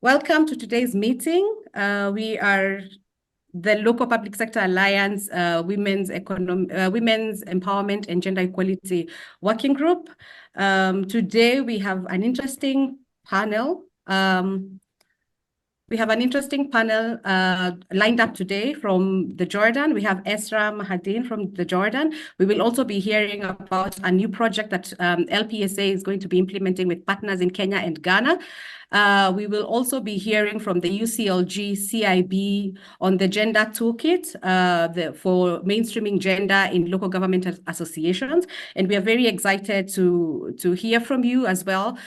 Welcome to today's meeting. We are the Local Public Sector Alliance Women's Empowerment and Gender Equality Working Group. Today we have an interesting panel. We have an interesting panel lined up today from the Jordan. We have Esra Mahadin from the Jordan. We will also be hearing about a new project that LPSA is going to be implementing with partners in Kenya and Ghana. We will also be hearing from the UCLG CIB on the gender toolkit for mainstreaming gender in local government associations. And we are very excited to hear from you as well,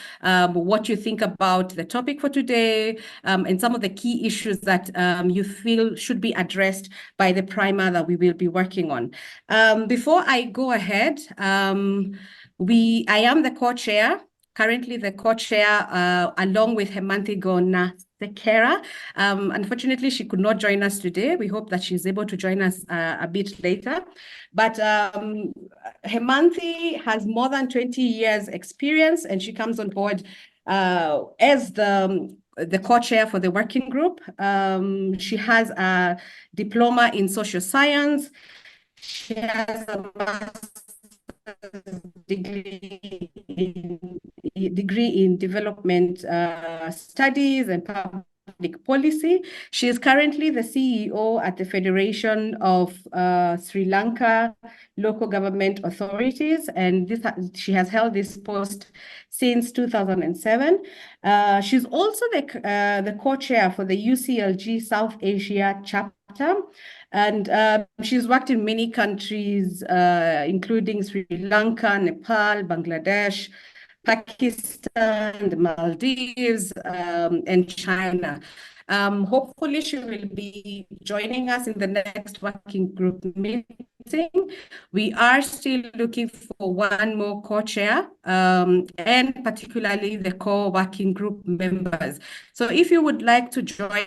what you think about the topic for today, and some of the key issues that you feel should be addressed by the primer that we will be working on. Before I go ahead, I am the co-chair. Currently the co-chair, along with Hemanthi Sekera. Unfortunately, she could not join us today. We hope that she's able to join us a bit later. But Hemanthi has more than 20 years experience, and she comes on board as the co-chair for the working group. She has a diploma in social science. She has a master's degree in development studies and public policy. She is currently the CEO at the Federation of Sri Lanka Local Government Authorities, and she has held this post since 2007. She's also the co-chair for the UCLG South Asia chapter. And she's worked in many countries, including Sri Lanka, Nepal, Bangladesh, Pakistan, the Maldives, and China. Hopefully she will be joining us in the next working group meeting. We are still looking for one more co-chair, and particularly the core working group members. So if you would like to join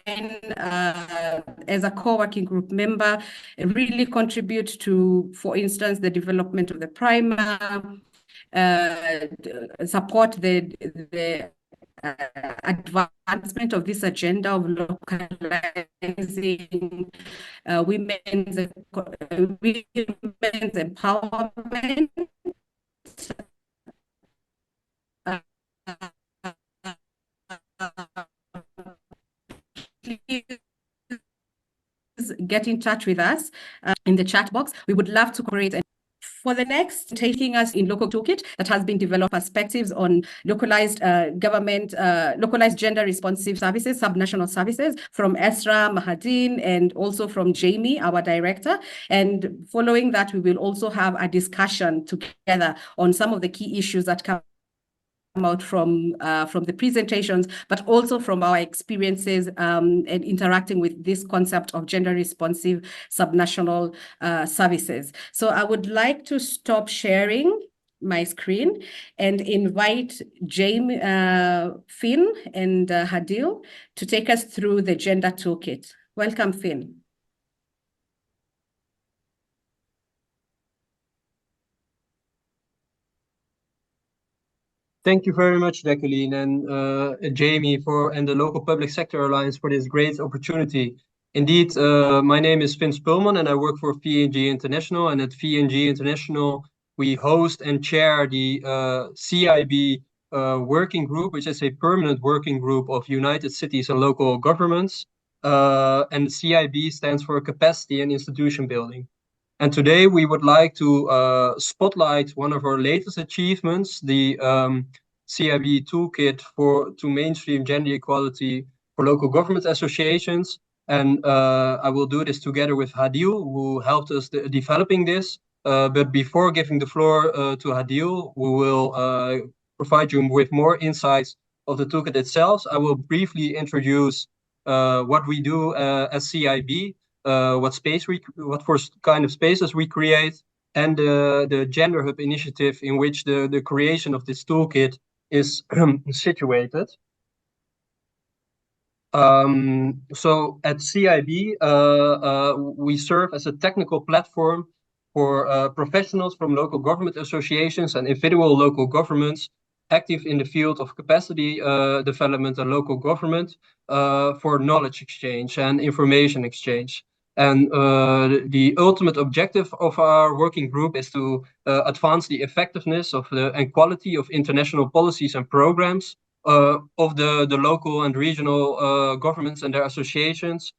as a core working group member, and really contribute to, for instance, the development of the primer, support the advancement of this agenda of localizing women's empowerment. Please get in touch with us in the chat box. We would love to cooperate. For the next, taking us in local toolkit that has been developed, perspectives on localized localized gender responsive services, subnational services, from Esra Mahadin and also from Jamie, our director. And following that, we will also have a discussion together on some of the key issues that come out from the presentations, but also from our experiences and interacting with this concept of gender responsive subnational services. So I would like to stop sharing my screen and invite Jamie, Finn and Hadil to take us through the gender toolkit. Welcome, Finn. Thank you very much, Jacqueline and Jamie and the Local Public Sector Alliance for this great opportunity. Indeed, my name is Finn Spulman and I work for VNG International. And at VNG International, we host and chair the CIB working group, which is a permanent working group of United Cities and Local Governments. And CIB stands for Capacity and Institution Building. And today we would like to spotlight one of our latest achievements, the CIB toolkit to mainstream gender equality for local government associations. And I will do this together with Hadil, who helped us developing this. But before giving the floor to Hadil, who will provide you with more insights of the toolkit itself, I will briefly introduce what we do as CIB. What kind of spaces we create, and the Gender Hub initiative in which the creation of this toolkit is situated. So at CIB, we serve as a technical platform for professionals from local government associations and individual local governments active in the field of capacity development and local government for knowledge exchange and information exchange. And the ultimate objective of our working group is to advance the effectiveness of and quality of international policies and programs of the local and regional governments and their associations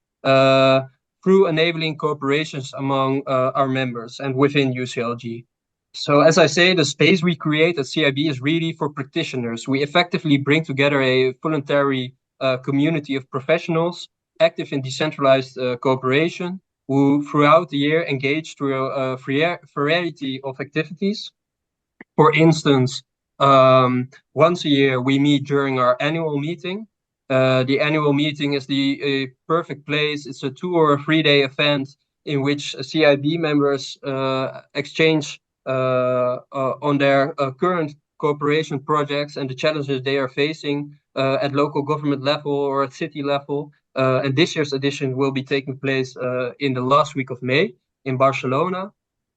through enabling cooperations among our members and within UCLG. So as I say, the space we create at CIB is really for practitioners. We effectively bring together a voluntary community of professionals active in decentralized cooperation who throughout the year engage through a variety of activities. For instance, once a year we meet during our annual meeting. The annual meeting is the perfect place. It's a 2 or 3 day event in which CIB members exchange on their current cooperation projects and the challenges they are facing at local government level or at city level. And this year's edition will be taking place in the last week of May in Barcelona.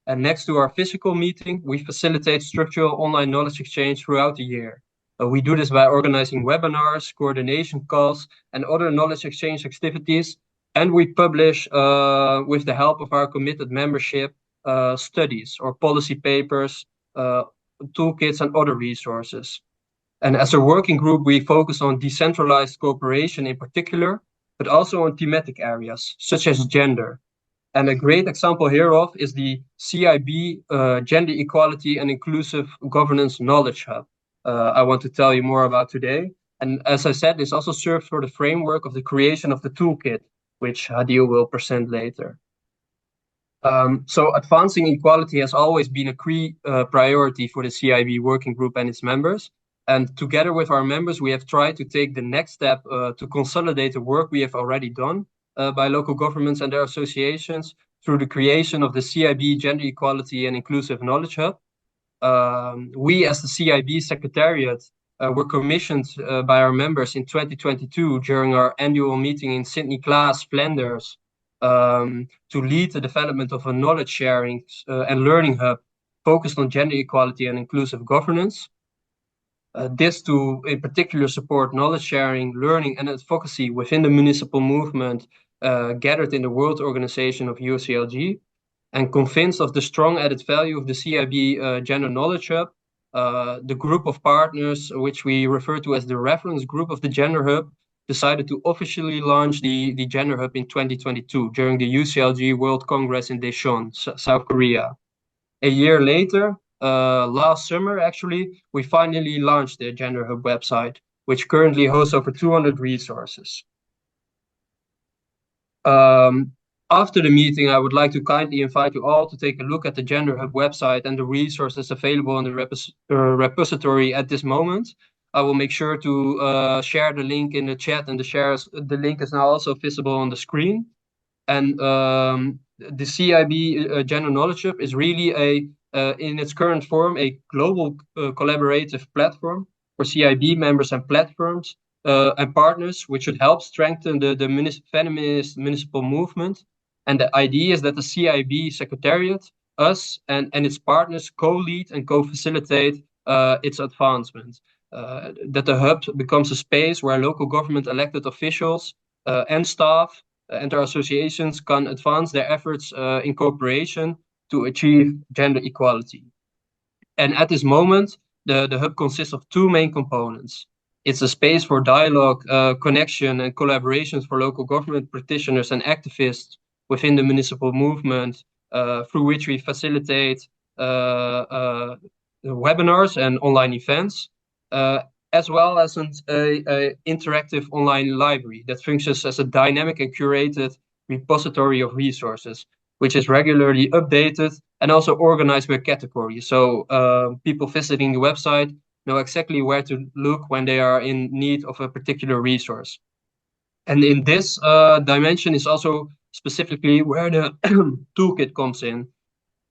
And next to our physical meeting, we facilitate structural online knowledge exchange throughout the year. We do this by organizing webinars, coordination calls, and other knowledge exchange activities. And we publish, with the help of our committed membership, studies or policy papers, toolkits, and other resources. And as a working group, we focus on decentralized cooperation in particular, but also on thematic areas such as gender. And a great example hereof is the CIB Gender Equality and Inclusive Governance Knowledge Hub I want to tell you more about today. And as I said, this also serves for the framework of the creation of the toolkit, which Hadil will present later. So advancing equality has always been a key priority for the CIB working group and its members. And together with our members, we have tried to take the next step to consolidate the work we have already done by local governments and their associations through the creation of the CIB Gender Equality and Inclusive Knowledge Hub. We, as the CIB Secretariat, were commissioned by our members in 2022 during our annual meeting in Sint-Niklaas, Flanders, to lead the development of a knowledge sharing and learning hub focused on gender equality and inclusive governance. This to, in particular, support knowledge sharing, learning, and advocacy within the municipal movement gathered in the World Organization of UCLG. And convinced of the strong added value of the CIB Gender Knowledge Hub, the group of partners, which we refer to as the reference group of the Gender Hub, decided to officially launch the Gender Hub in 2022 during the UCLG World Congress in Daejeon, South Korea. A year later, last summer actually, we finally launched the Gender Hub website, which currently hosts over 200 resources. After the meeting, I would like to kindly invite you all to take a look at the Gender Hub website and the resources available in the repository at this moment. I will make sure to share the link in the chat, and the link is now also visible on the screen. And the CIB Gender Knowledge Hub is really in its current form, a global collaborative platform for CIB members and platforms and partners, which should help strengthen the feminist municipal movement. And the idea is that the CIB Secretariat, us, and its partners co-lead and co-facilitate its advancement. That the hub becomes a space where local government elected officials and staff and their associations can advance their efforts in cooperation to achieve gender equality. And at this moment, the hub consists of two main components. It's a space for dialogue, connection, and collaborations for local government practitioners and activists within the municipal movement, through which we facilitate webinars and online events, as well as an interactive online library that functions as a dynamic and curated repository of resources, which is regularly updated and also organized by category. So people visiting the website know exactly where to look when they are in need of a particular resource. And in this dimension is also specifically where the toolkit comes in,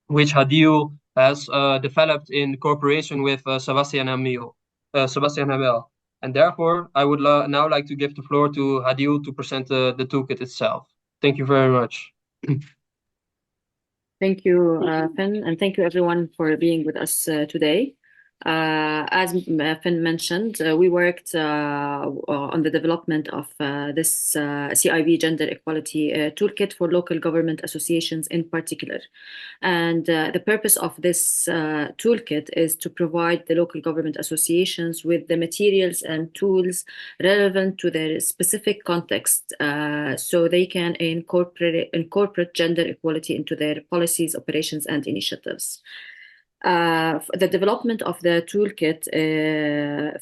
which Hadil has developed in cooperation with Sebastian Hamel. And therefore, I would now like to give the floor to Hadil to present the toolkit itself. Thank you very much. Thank you, Finn, and thank you everyone for being with us today. As Finn mentioned, we worked on the development of this CIB Gender Equality Toolkit for local government associations in particular. And the purpose of this toolkit is to provide the local government associations with the materials and tools relevant to their specific context so they can incorporate gender equality into their policies, operations, and initiatives. The development of the toolkit,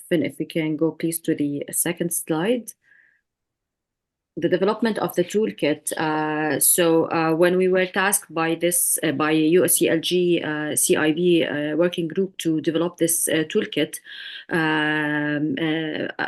Finn, if we can go please to the second slide. The development of the toolkit. When we were tasked by USCLG CIB working group to develop this toolkit,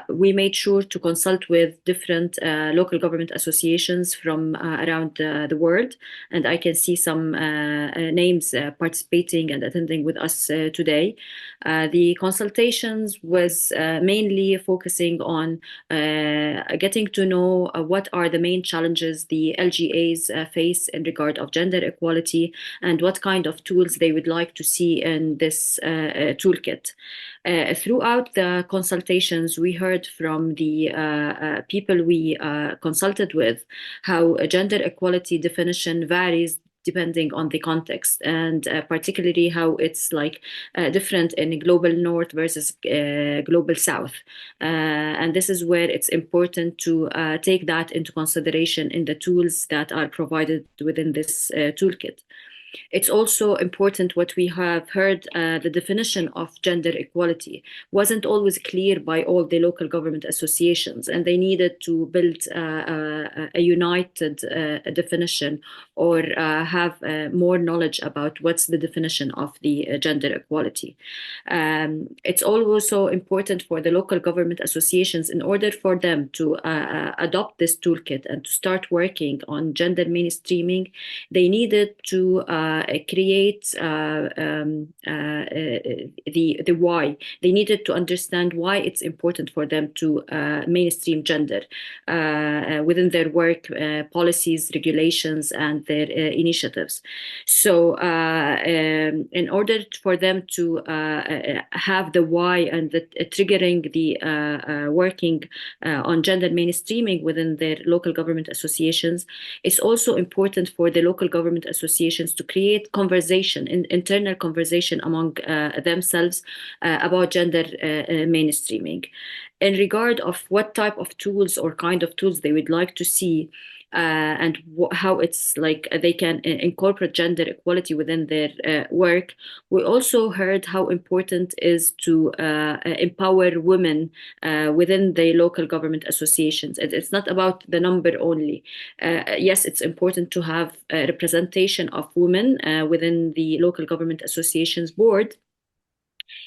we made sure to consult with different local government associations from around the world. And I can see some names participating and attending with us today. The consultations was mainly focusing on getting to know what are the main challenges the LGAs face in regard of gender equality and what kind of tools they would like to see in this toolkit. Throughout the consultations, we heard from the people we consulted with how gender equality definition varies depending on the context, and particularly how it's like different in global north versus global south. And this is where it's important to take that into consideration in the tools that are provided within this toolkit. It's also important what we have heard, the definition of gender equality wasn't always clear by all the local government associations, and they needed to build a united definition or have more knowledge about what's the definition of the gender equality. It's also important for the local government associations in order for them to adopt this toolkit and to start working on gender mainstreaming, they needed to create the why. They needed to understand why it's important for them to mainstream gender within their work policies, regulations, and their initiatives. So in order for them to have the why and the triggering the working on gender mainstreaming within their local government associations, it's also important for the local government associations to create conversation, internal conversation among themselves about gender mainstreaming. In regard of what type of tools or kind of tools they would like to see, and how it's like they can incorporate gender equality within their work. We also heard how important is to empower women within the local government associations. It's not about the number only. Yes, it's important to have a representation of women within the local government associations board.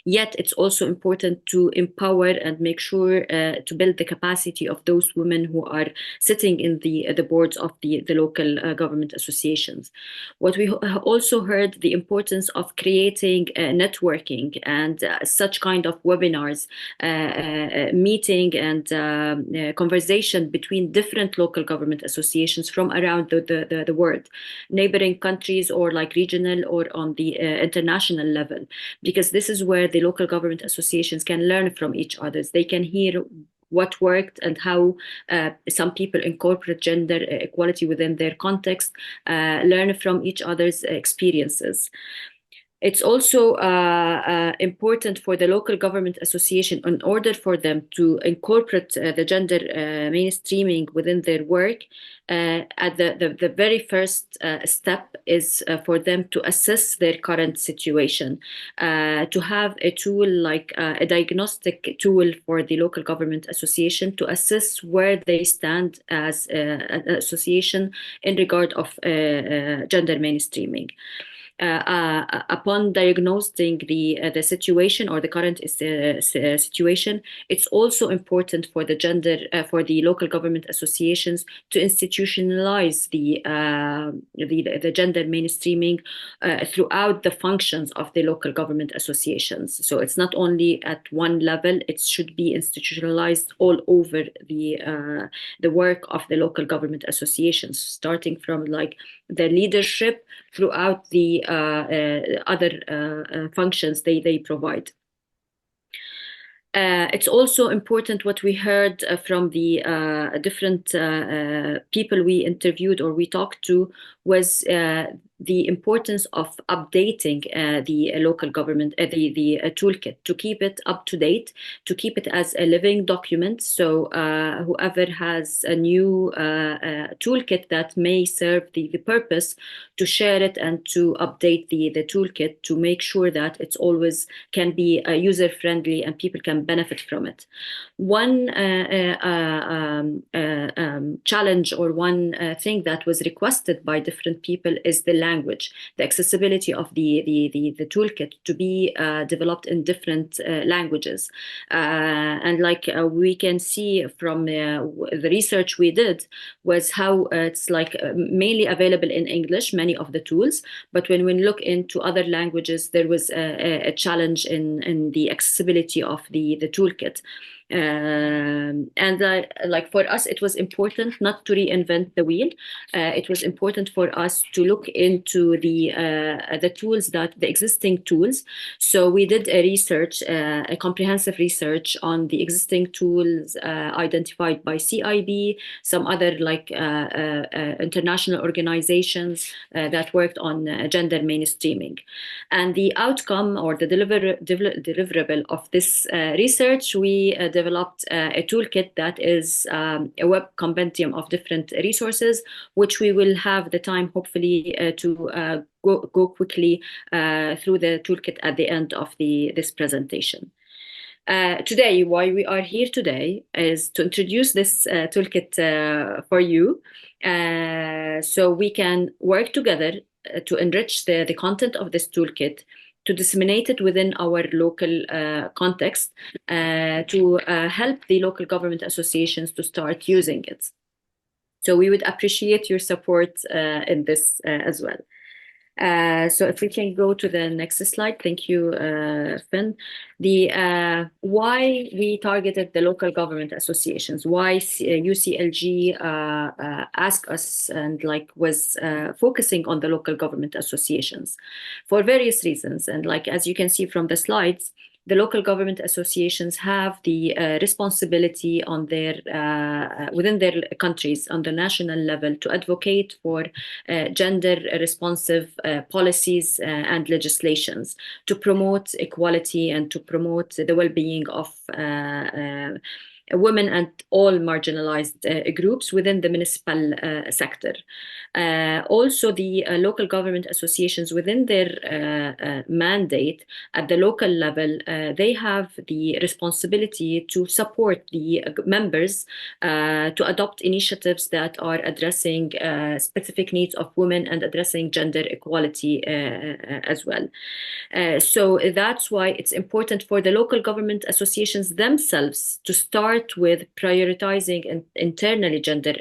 Yet it's also important to empower and make sure to build the capacity of those women who are sitting in the boards of the local government associations. What we also heard the importance of creating networking and such kind of webinars, meeting and conversation between different local government associations from around the world, neighboring countries or like regional or on the international level, because this is where the local government associations can learn from each other. They can hear what worked and how some people incorporate gender equality within their context, learn from each other's experiences. It's also important for the local government association in order for them to incorporate the gender mainstreaming within their work. At the very first step is for them to assess their current situation, to have a tool like a diagnostic tool for the local government association to assess where they stand as an association in regard of gender mainstreaming. Upon diagnosing the situation or the current situation, it's also important for the local government associations to institutionalize the gender mainstreaming throughout the functions of the local government associations. So it's not only at one level; it should be institutionalized all over the work of the local government associations, starting from like the leadership throughout the other functions they provide. It's also important what we heard from the different people we interviewed or we talked to was the importance of updating the local government, the toolkit, to keep it up to date, to keep it as a living document. So whoever has a new toolkit that may serve the purpose, to share it and to update the toolkit to make sure that it's always can be user friendly and people can benefit from it. One challenge or one thing that was requested by different people is the language, the accessibility of the toolkit to be developed in different languages. And like we can see from the research we did was how it's like mainly available in English, many of the tools, but when we look into other languages, there was a challenge in the accessibility of the toolkit. And like for us, it was important not to reinvent the wheel. It was important for us to look into the tools, that the existing tools. So we did a research, a comprehensive research on the existing tools identified by CIB, some other like international organizations that worked on gender mainstreaming. And the outcome or the deliverable of this research, we developed a toolkit that is a web compendium of different resources, which we will have the time, hopefully, to go quickly through the toolkit at the end of this presentation. Today, why we are here today is to introduce this toolkit for you, so we can work together to enrich the content of this toolkit, to disseminate it within our local context, to help the local government associations to start using it. So we would appreciate your support in this as well. So if we can go to the next slide. Thank you, Finn. The why we targeted the local government associations, why UCLG asked us and like was focusing on the local government associations for various reasons. And like, as you can see from the slides, the local government associations have the responsibility on their within their countries on the national level to advocate for gender responsive policies and legislations, to promote equality and to promote the well-being of women and all marginalized groups within the municipal sector. Also, the local government associations within their mandate at the local level, they have the responsibility to support the members to adopt initiatives that are addressing specific needs of women and addressing gender equality as well. So that's why it's important for the local government associations themselves to start with prioritizing internally gender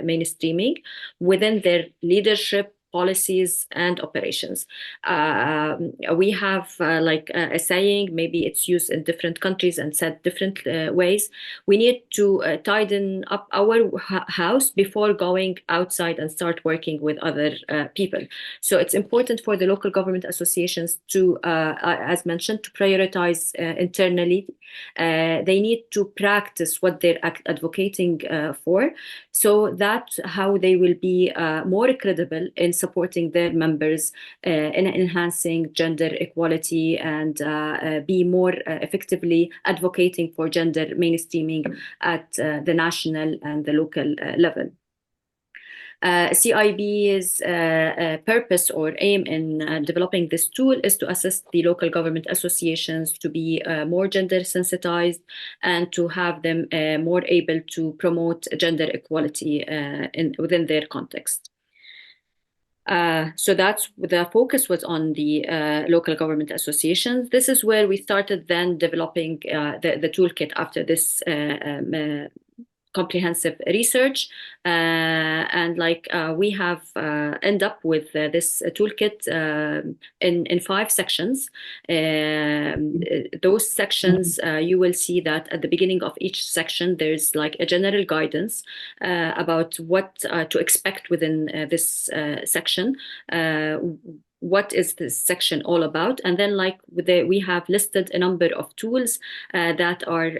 mainstreaming within their leadership, policies, and operations. We have like a saying, maybe it's used in different countries and said different ways. We need to tidy up our house before going outside and start working with other people. So it's important for the local government associations to, as mentioned, to prioritize internally. They need to practice what they're advocating for, so that's how they will be more credible in supporting their members in enhancing gender equality and be more effectively advocating for gender mainstreaming at the national and the local level. CIB's purpose or aim in developing this tool is to assist the local government associations to be more gender sensitized and to have them more able to promote gender equality within their context. So that's the focus was on the local government associations. This is where we started then developing the toolkit after this comprehensive research, and like we have end up with this toolkit in 5 sections. Those sections, you will see that at the beginning of each section there's like a general guidance about what to expect within this section. what is this section all about? And then we have listed a number of tools that are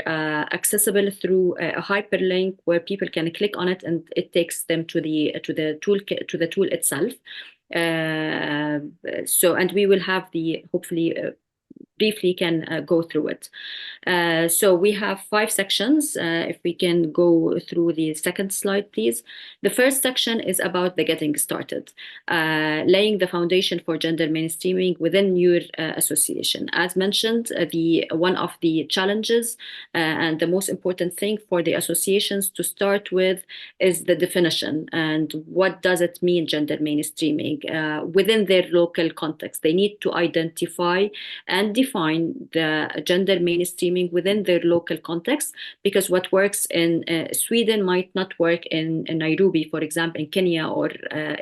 accessible through a hyperlink where people can click on it and it takes them to the tool itself. And we will have hopefully briefly can go through it. So we have 5 sections. If we can go through the second slide, please. The first section is about the getting started, laying the foundation for gender mainstreaming within your association. As mentioned, one of the challenges and the most important thing for the associations to start with is the definition and what does it mean gender mainstreaming within their local context. They need to identify and define the gender mainstreaming within their local context, because what works in Sweden might not work in Nairobi, for example, in Kenya or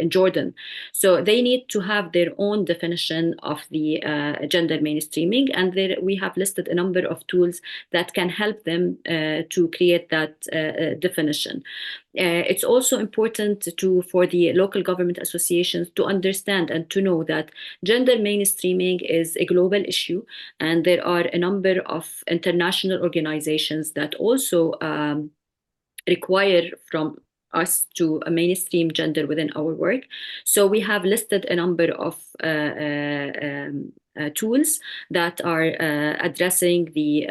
in Jordan. So they need to have their own definition of the gender mainstreaming, and we have listed a number of tools that can help them to create that definition. It's also important for the local government associations to understand and to know that gender mainstreaming is a global issue, and there are a number of international organizations that also require from us to mainstream gender within our work. So we have listed a number of tools that are addressing the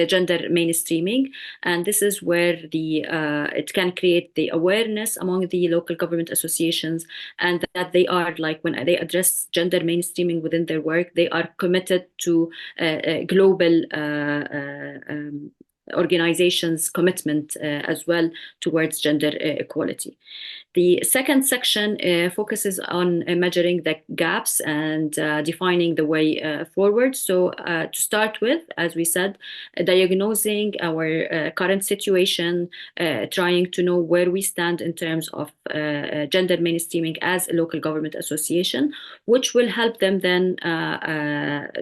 gender mainstreaming, and this is where it can create the awareness among the local government associations, and that they are when they address gender mainstreaming within their work, they are committed to global organizations' commitment as well towards gender equality. The second section focuses on measuring the gaps and defining the way forward. So to start with, as we said, diagnosing our current situation, trying to know where we stand in terms of gender mainstreaming as a local government association, which will help them then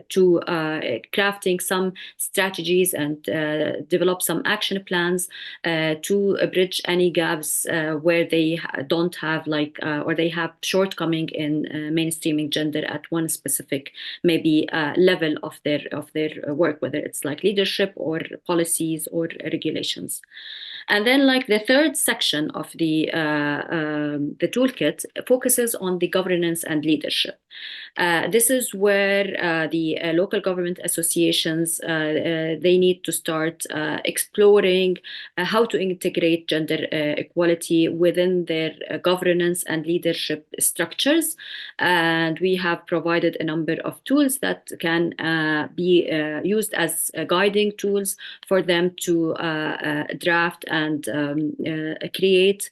to crafting some strategies and develop some action plans to bridge any gaps where they don't have or they have shortcoming in mainstreaming gender at one specific maybe level of their work, whether it's leadership or policies or regulations. And then the third section of the toolkit focuses on the governance and leadership. This is where the local government associations, they need to start exploring how to integrate gender equality within their governance and leadership structures. And we have provided a number of tools that can be used as guiding tools for them to draft and create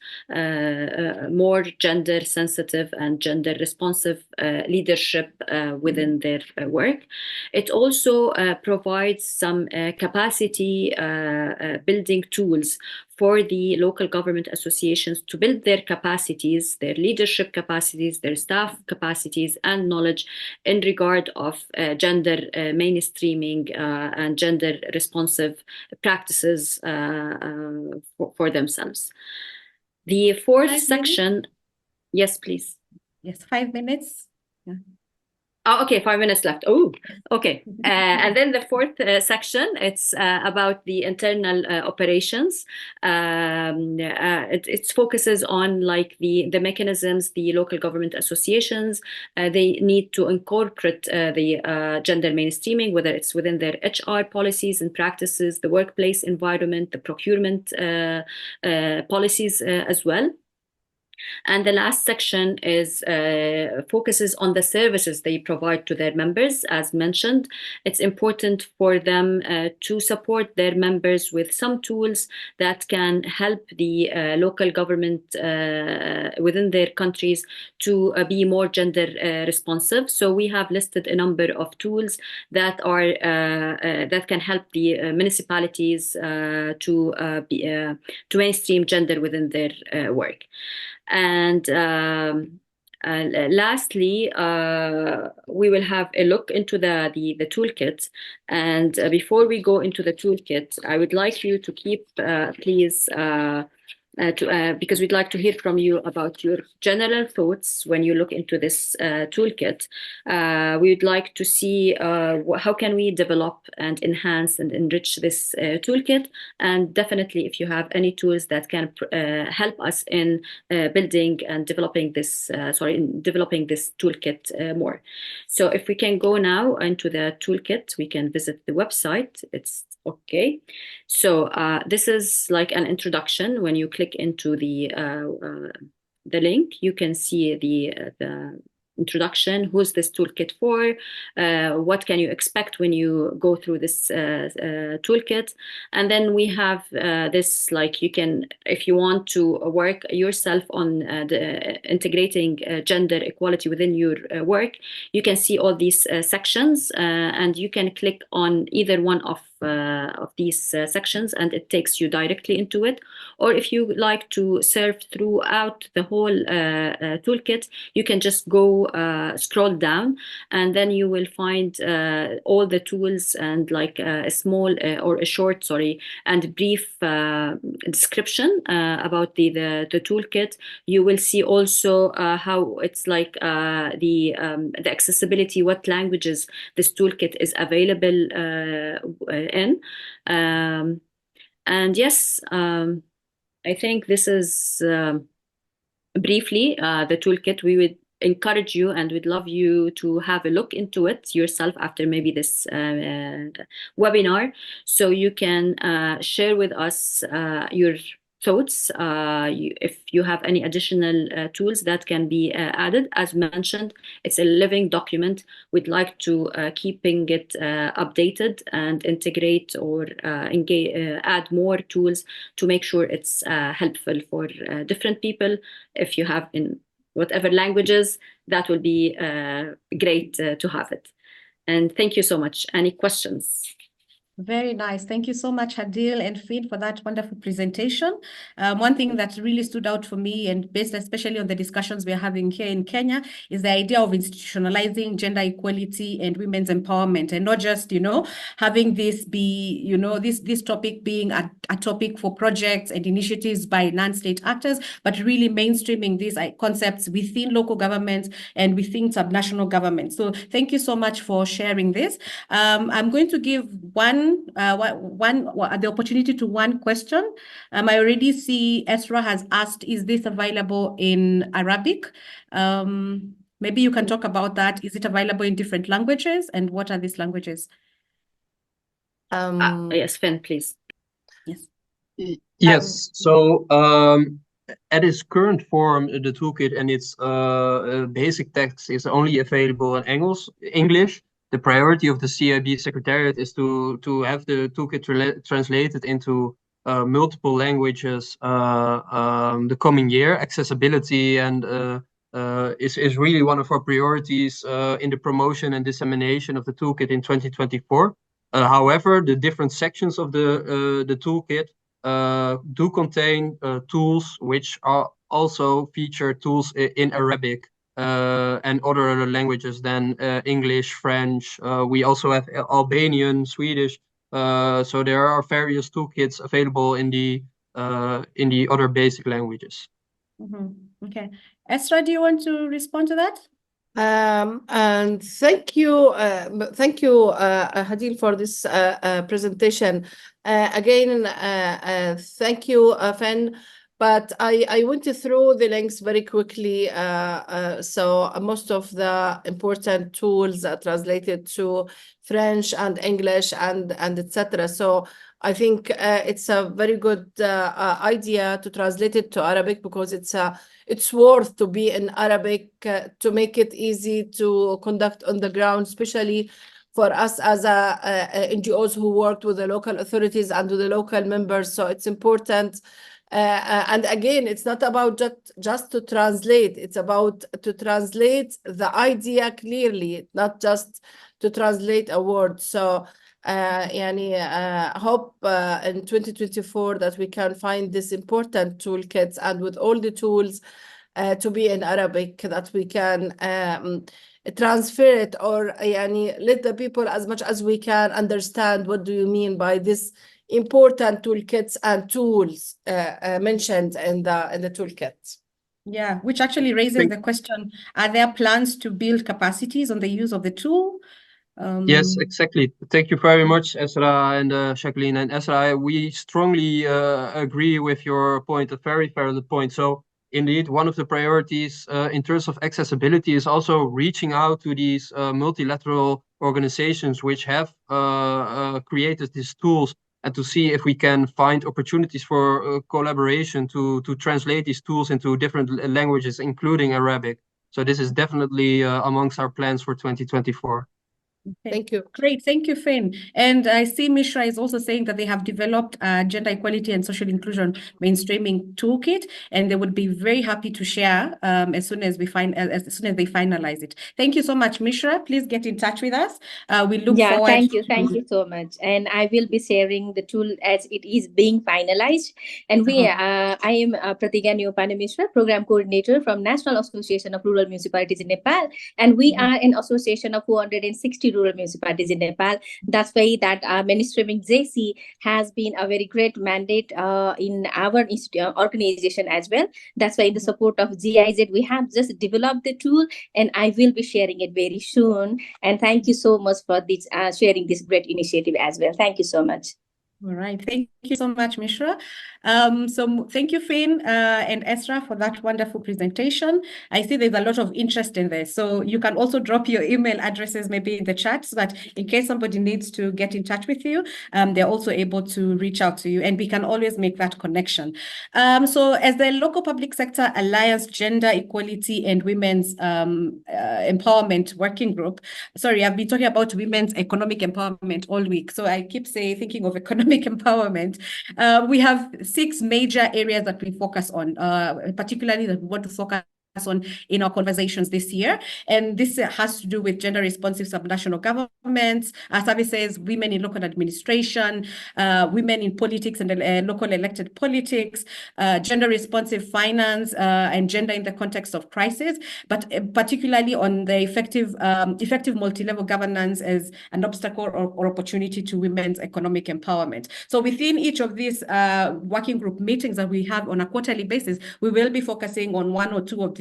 more gender sensitive and gender responsive leadership within their work. It also provides some capacity building tools for the local government associations to build their capacities, their leadership capacities, their staff capacities, and knowledge in regard of gender mainstreaming and gender responsive practices for themselves. The fourth section, yes, please. Yes, 5 minutes. Yeah. Oh, okay, 5 minutes left. Oh, okay. And then the fourth section, it's about the internal operations. It focuses on the mechanisms the local government associations, they need to incorporate the gender mainstreaming, whether it's within their HR policies and practices, the workplace environment, the procurement policies as well. And the last section is focuses on the services they provide to their members. As mentioned, it's important for them to support their members with some tools that can help the local government within their countries to be more gender responsive. So we have listed a number of tools that are that can help the municipalities to mainstream gender within their work. And lastly, we will have a look into the toolkit. And before we go into the toolkit, I would like you to keep, please, because we'd like to hear from you about your general thoughts when you look into this toolkit. We would like to see how can we develop and enhance and enrich this toolkit, and definitely if you have any tools that can help us in building and developing this toolkit more. So if we can go now into the toolkit, we can visit the website. It's okay. So this is like an introduction. When you click into the link, you can see the introduction. Who's this toolkit for? What can you expect when you go through this toolkit? And then we have this, like, you can, if you want to work yourself on integrating gender equality within your work, you can see all these sections, and you can click on either one of these sections, and it takes you directly into it. Or if you like to surf throughout the whole toolkit, you can just go scroll down, and then you will find all the tools and like a small or a short, and brief description about the toolkit. You will see also how it's like the accessibility, what languages this toolkit is available in. And yes, I think this is briefly the toolkit. We would encourage you and we'd love you to have a look into it yourself after maybe this webinar, so you can share with us your thoughts. If you have any additional tools that can be added. As mentioned, it's a living document. We'd like to keeping it updated and integrate or add more tools to make sure it's helpful for different people. If you have in whatever languages, that will be great to have it. And thank you so much. Any questions? Very nice. Thank you so much, Hadil and Finn, for that wonderful presentation. One thing that really stood out for me, and based especially on the discussions we're having here in Kenya, is the idea of institutionalizing gender equality and women's empowerment, and not just, having this be, this topic being a topic for projects and initiatives by non-state actors, but really mainstreaming these concepts within local governments and within subnational governments. So thank you so much for sharing this. I'm going to give the opportunity to one question. I already see Esra has asked, is this available in Arabic? Maybe you can talk about that. Is it available in different languages? And what are these languages? Yes, Finn, please. Yes. Yes. So at its current form, the toolkit and its basic text is only available in English. The priority of the CIB Secretariat is to have the toolkit translated into multiple languages the coming year. Accessibility and is really one of our priorities in the promotion and dissemination of the toolkit in 2024. However, the different sections of the toolkit do contain tools which are also feature tools in Arabic and other languages than English, French. We also have Albanian, Swedish. So there are various toolkits available in the other basic languages. Okay, Esra, do you want to respond to that? And thank you, Hadil, for this presentation. Again, thank you, Fen. But I went through the links very quickly. So most of the important tools are translated to French and English and etc. So I think it's a very good idea to translate it to Arabic, because it's worth to be in Arabic to make it easy to conduct on the ground, especially for us as NGOs who worked with the local authorities and with the local members. So it's important. And again, it's not about just to translate. It's about to translate the idea clearly, not just to translate a word. So hope in 2024 that we can find this important toolkits, and with all the tools to be in Arabic, that we can transfer it, or let the people as much as we can understand what do you mean by this important toolkits and tools mentioned in the toolkit. Yeah, which actually raises the question, are there plans to build capacities on the use of the tool? Yes, exactly. Thank you very much, Esra and Jacqueline. And Esra, we strongly agree with your point, a very valid point. So indeed, one of the priorities in terms of accessibility is also reaching out to these multilateral organizations which have created these tools, and to see if we can find opportunities for collaboration to translate these tools into different languages, including Arabic. So this is definitely amongst our plans for 2024. Okay. Thank you. Great. Thank you, Finn. And I see Mishra is also saying that they have developed a gender equality and social inclusion mainstreaming toolkit, and they would be very happy to share as soon as they finalize it. Thank you so much, Mishra. Please get in touch with us. We look forward. Thank you so much. And I will be sharing the tool as it is being finalized. And I am Pratigya Neopane Mishra, Program Coordinator from National Association of Rural Municipalities in Nepal. And we are an association of 460 rural municipalities in Nepal. That's why that mainstreaming JC has been a very great mandate in our organization as well. That's why in the support of GIZ, we have just developed the tool, and I will be sharing it very soon. And thank you so much for this sharing this great initiative as well. Thank you so much. All right. Thank you so much, Mishra. So thank you, Finn and Esra, for that wonderful presentation. I see there's a lot of interest in this. So you can also drop your email addresses maybe in the chat, so that in case somebody needs to get in touch with you, they're also able to reach out to you, and we can always make that connection. So as the Local Public Sector Alliance Gender Equality and Women's Empowerment Working Group, sorry, I've been talking about women's economic empowerment all week. So I keep thinking of economic empowerment. We have 6 major areas that we focus on, particularly that we want to focus on in our conversations this year. And this has to do with gender responsive subnational governments, services, women in local administration, women in politics and local elected politics, gender responsive finance, and gender in the context of crisis, but particularly on the effective multi-level governance as an obstacle or opportunity to women's economic empowerment. So within each of these working group meetings that we have on a quarterly basis, we will be focusing on 1 or 2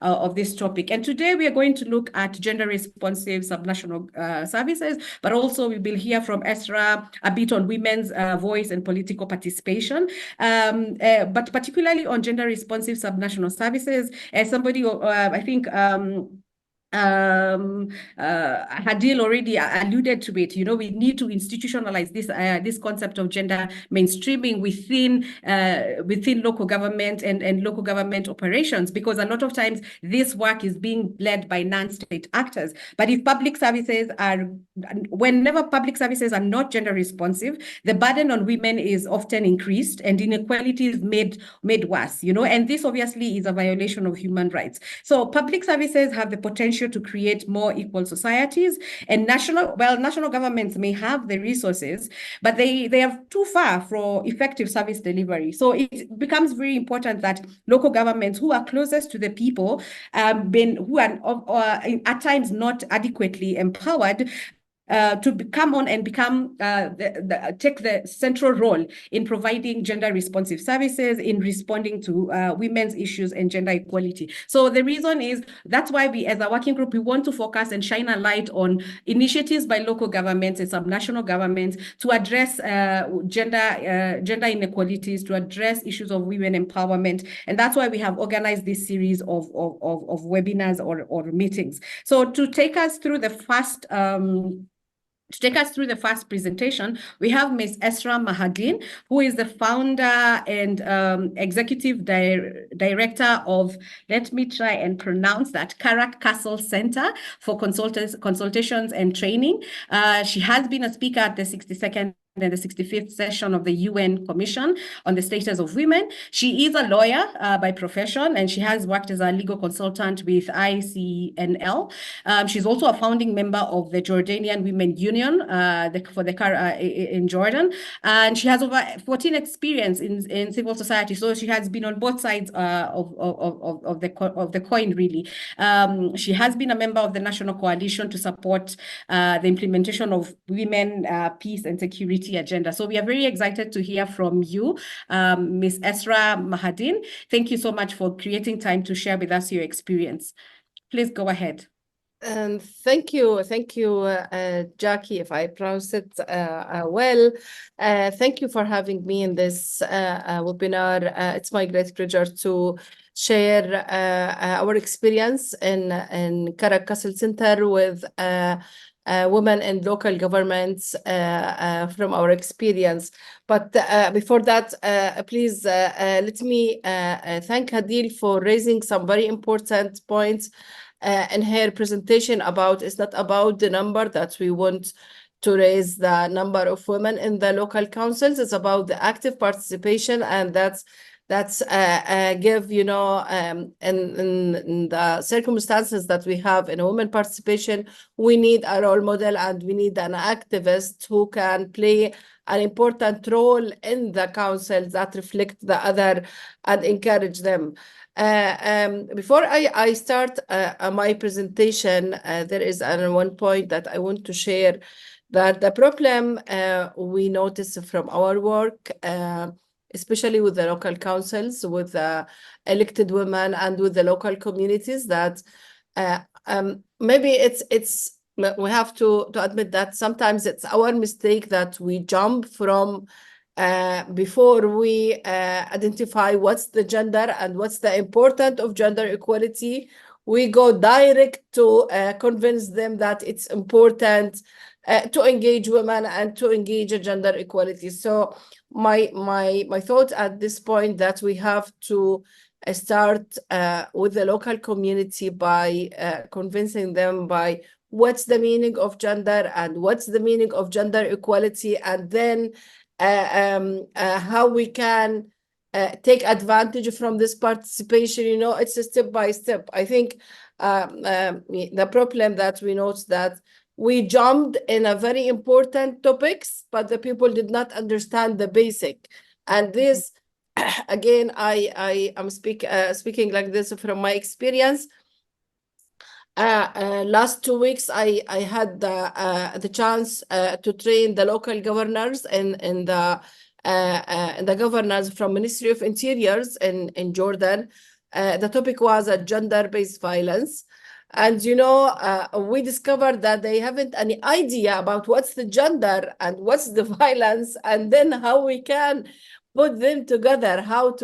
of this topic. And today we are going to look at gender responsive subnational services, but also we will hear from Esra a bit on women's voice and political participation, but particularly on gender responsive subnational services. As somebody, I think, Hadil already alluded to it. We need to institutionalize this concept of gender mainstreaming within local government and local government operations, because a lot of times this work is being led by non-state actors. But if whenever public services are not gender responsive, the burden on women is often increased and inequality is made worse, and this obviously is a violation of human rights. So public services have the potential to create more equal societies, and national governments may have the resources, but they are too far for effective service delivery. So it becomes very important that local governments who are closest to the people, who are at times not adequately empowered, to come on and take the central role in providing gender responsive services, in responding to women's issues and gender equality. So the reason is, that's why we as a working group, we want to focus and shine a light on initiatives by local governments and subnational governments to address gender inequalities, to address issues of women empowerment. And that's why we have organized this series of webinars or meetings. So to take us through the first presentation, we have Ms. Esra Mahadin, who is the founder and executive director of, let me try and pronounce that, Karak Castle Center for Consultations and Training. She has been a speaker at the 62nd and the 65th session of the UN Commission on the Status of Women. She is a lawyer by profession, and she has worked as a legal consultant with ICNL. She's also a founding member of the Jordanian Women Union in Jordan, and she has over 14 experience in civil society. So she has been on both sides of the coin, really. She has been a member of the National Coalition to support the implementation of women, peace and security equality agenda. So we are very excited to hear from you, Ms. Esra Mahadin. Thank you so much for creating time to share with us your experience. Please go ahead. And thank you, Jackie, if I pronounce it well. Thank you for having me in this webinar. It's my great pleasure to share our experience in Karak Castle Center with women in local governments from our experience. But before that, please let me thank Hadil for raising some very important points in her presentation about. It's not about the number that we want to raise the number of women in the local councils. It's about the active participation, and that's give, you know, in the circumstances that we have in women participation, we need a role model and we need an activist who can play an important role in the councils that reflect the other and encourage them. Before I start my presentation, there is one point that I want to share, that the problem we notice from our work, especially with the local councils, with elected women and with the local communities, that maybe we have to admit that sometimes it's our mistake that we jump from before we identify what's the gender and what's the importance of gender equality, we go direct to convince them that it's important to engage women and to engage in gender equality. So my thought at this point that we have to start with the local community by convincing them by what's the meaning of gender and what's the meaning of gender equality, and then how we can take advantage from this participation. You know, it's a step by step. I think the problem that we noticed that we jumped in a very important topics, but the people did not understand the basic. And this, again, I am speaking like this from my experience. Last 2 weeks, I had the chance to train the local governors and the governors from Ministry of Interiors in Jordan. The topic was gender-based violence. And, you know, we discovered that they haven't any idea about what's the gender and what's the violence, and then how we can put them together, how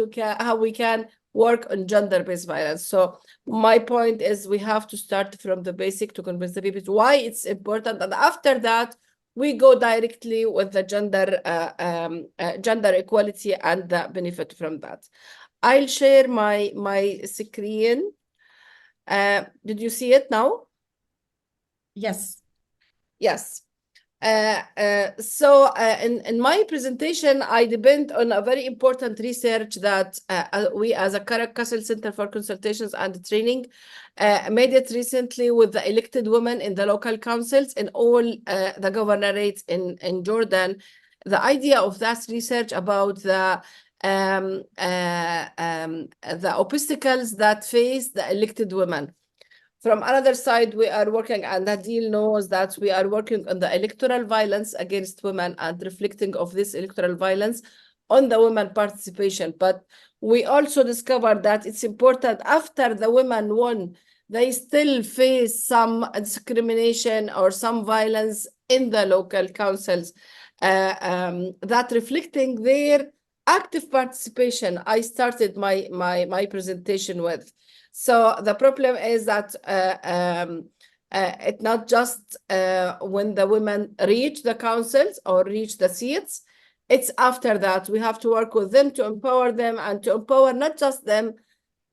we can work on gender-based violence. So my point is we have to start from the basic to convince the people why it's important. And after that, we go directly with the gender equality and the benefit from that. I'll share my screen. Did you see it now? Yes. Yes. So in my presentation, I depend on a very important research that we as a Karak Castle Center for Consultations and Training made it recently with the elected women in the local councils in all the governorates in Jordan. The idea of that research about the obstacles that face the elected women. From another side, we are working, and Adil knows that we are working on the electoral violence against women and reflecting of this electoral violence on the women participation. But we also discovered that it's important after the women won, they still face some discrimination or some violence in the local councils that reflecting their active participation. I started my presentation with. So the problem is that it's not just when the women reach the councils or reach the seats, it's after that. We have to work with them to empower them and to empower not just them,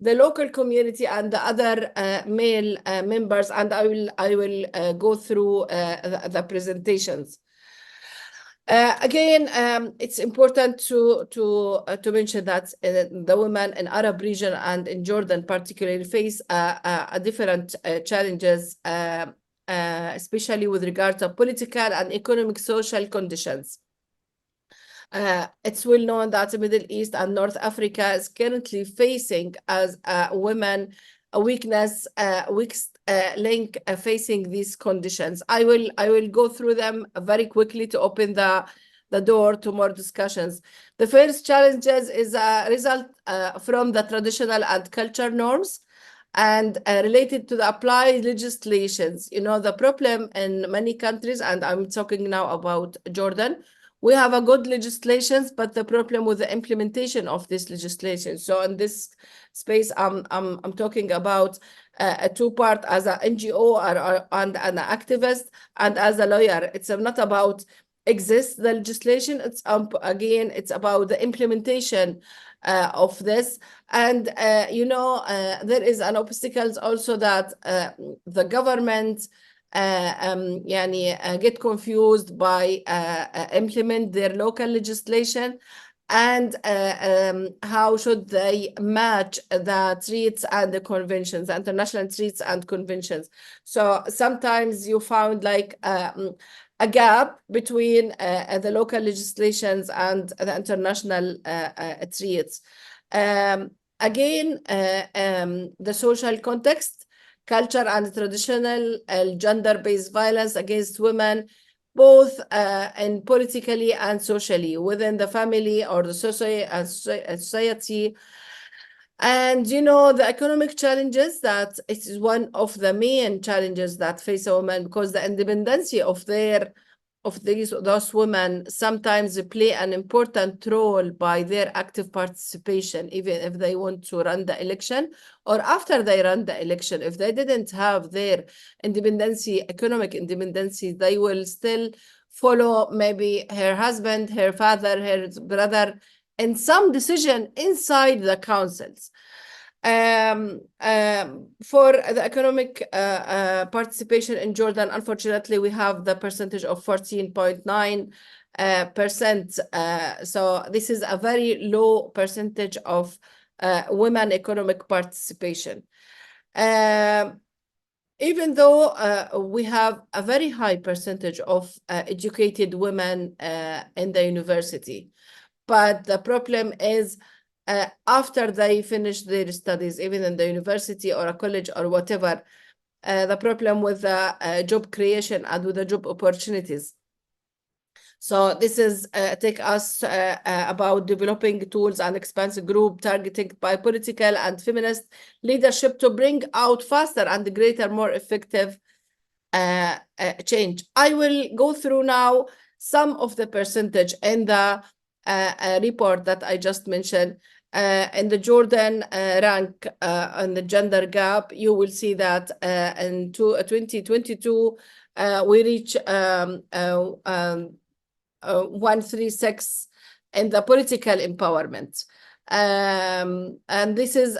the local community and the other male members. And I will go through the presentations. Again, it's important to mention that the women in Arab region and in Jordan particularly face different challenges, especially with regard to political and economic social conditions. It's well known that the Middle East and North Africa is currently facing as women a weak link facing these conditions. I will go through them very quickly to open the the door to more discussions. The first challenges is a result from the traditional and culture norms and related to the applied legislations. You know, the problem in many countries, and I'm talking now about Jordan, we have a good legislations, but the problem with the implementation of this legislation. So in this space, I'm talking about a two-part as an NGO and an activist and as a lawyer. It's not about the legislation. It's again, it's about the implementation of this. And you know, there is an obstacles also that the government get confused by implement their local legislation, and how should they match the treaties and the conventions, the international treaties and conventions. So sometimes you found like a gap between the local legislations and the international treaties. Again, the social context, culture and traditional gender-based violence against women, both and politically and socially within the family or the society. And you know, the economic challenges, that it is one of the main challenges that face a woman, because the independence of those women sometimes play an important role by their active participation, even if they want to run the election or after they run the election. If they didn't have their economic independence, they will still follow maybe her husband, her father, her brother in some decision inside the councils. For the economic participation in Jordan, unfortunately, we have the percentage of 14.9%. So this is a very low percentage of women economic participation. Even though we have a very high percentage of educated women in the university, but the problem is after they finish their studies, even in the university or a college or whatever, the problem with the job creation and with the job opportunities. So this is take us about developing tools and expansive group targeted by political and feminist leadership to bring out faster and greater, more effective change. I will go through now some of the percentage in the report that I just mentioned. In the Jordan rank on the gender gap, you will see that in 2022, we reach 136 in the political empowerment. And this is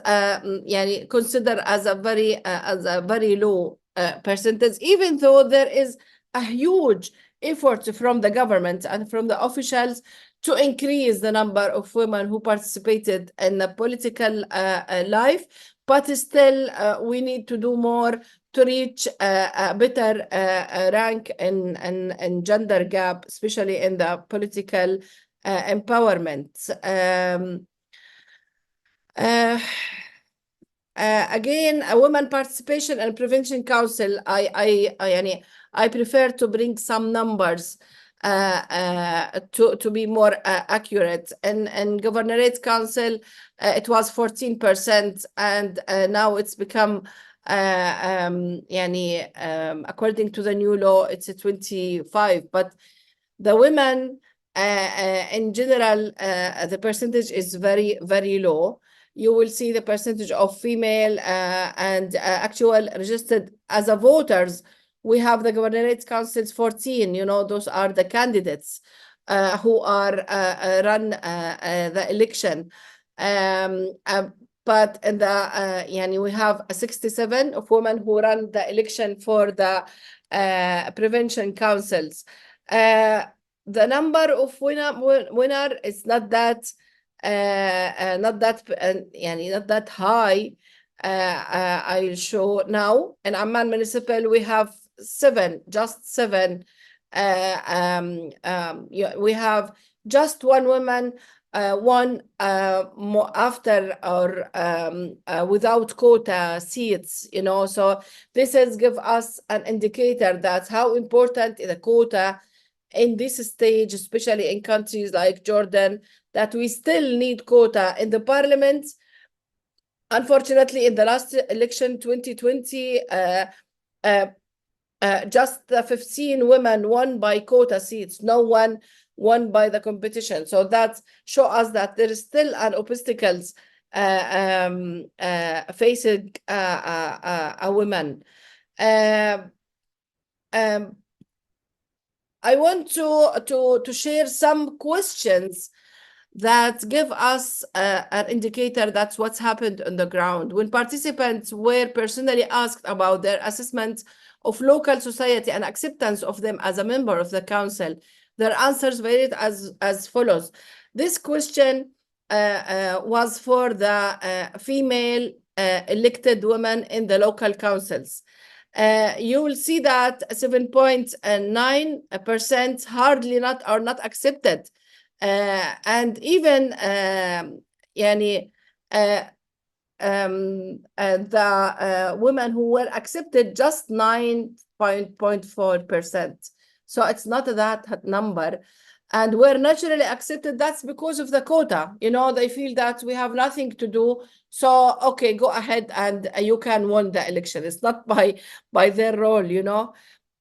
considered as a very low percentage, even though there is a huge effort from the government and from the officials to increase the number of women who participated in the political life, but still we need to do more to reach a better rank in gender gap, especially in the political empowerment. Again, a women participation and prevention council, I prefer to bring some numbers to be more accurate. And Governorate Council, it was 14%, and now it's become according to the new law, it's a 25. But the women in general, the percentage is very, very low. You will see the percentage of female and actual registered as a voters. We have the Governorate Councils 14, you know, those are the candidates who are run the election. But in the, we have 67 of women who run the election for the prevention councils. The number of winner is not that not that high. I'll show now. In Amman Municipal, we have just seven. We have just one woman, one after or without quota seats, you know. So this has give us an indicator that how important the quota in this stage, especially in countries like Jordan, that we still need quota in the parliament. Unfortunately, in the last election, 2020, just 15 women won by quota seats. No one won by the competition. So that shows us that there is still an obstacles facing a woman. I want to share some questions that give us an indicator that's what's happened on the ground. When participants were personally asked about their assessment of local society and acceptance of them as a member of the council, their answers varied as follows. This question was for the female elected women in the local councils. You will see that 7.9% hardly not are not accepted. And even the women who were accepted just 9.4%. So it's not that number. And were naturally accepted, that's because of the quota. You know, they feel that we have nothing to do. So, okay, go ahead and you can win the election. It's not by their role, you know.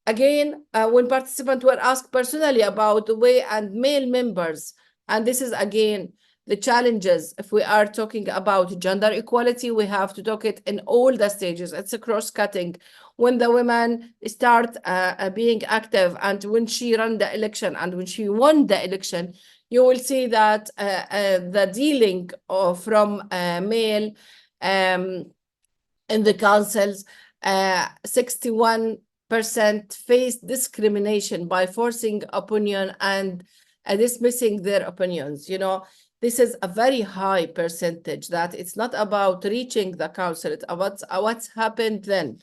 Again, when participants were asked personally about the way and male members, and this is again the challenges. If we are talking about gender equality, we have to talk it in all the stages. It's a cross-cutting. When the women start being active, and when she ran the election, and when she won the election, you will see that the dealing from male in the councils, 61% face discrimination by forcing opinion and dismissing their opinions. You know, this is a very high percentage, that it's not about reaching the council, it's about what's happened then.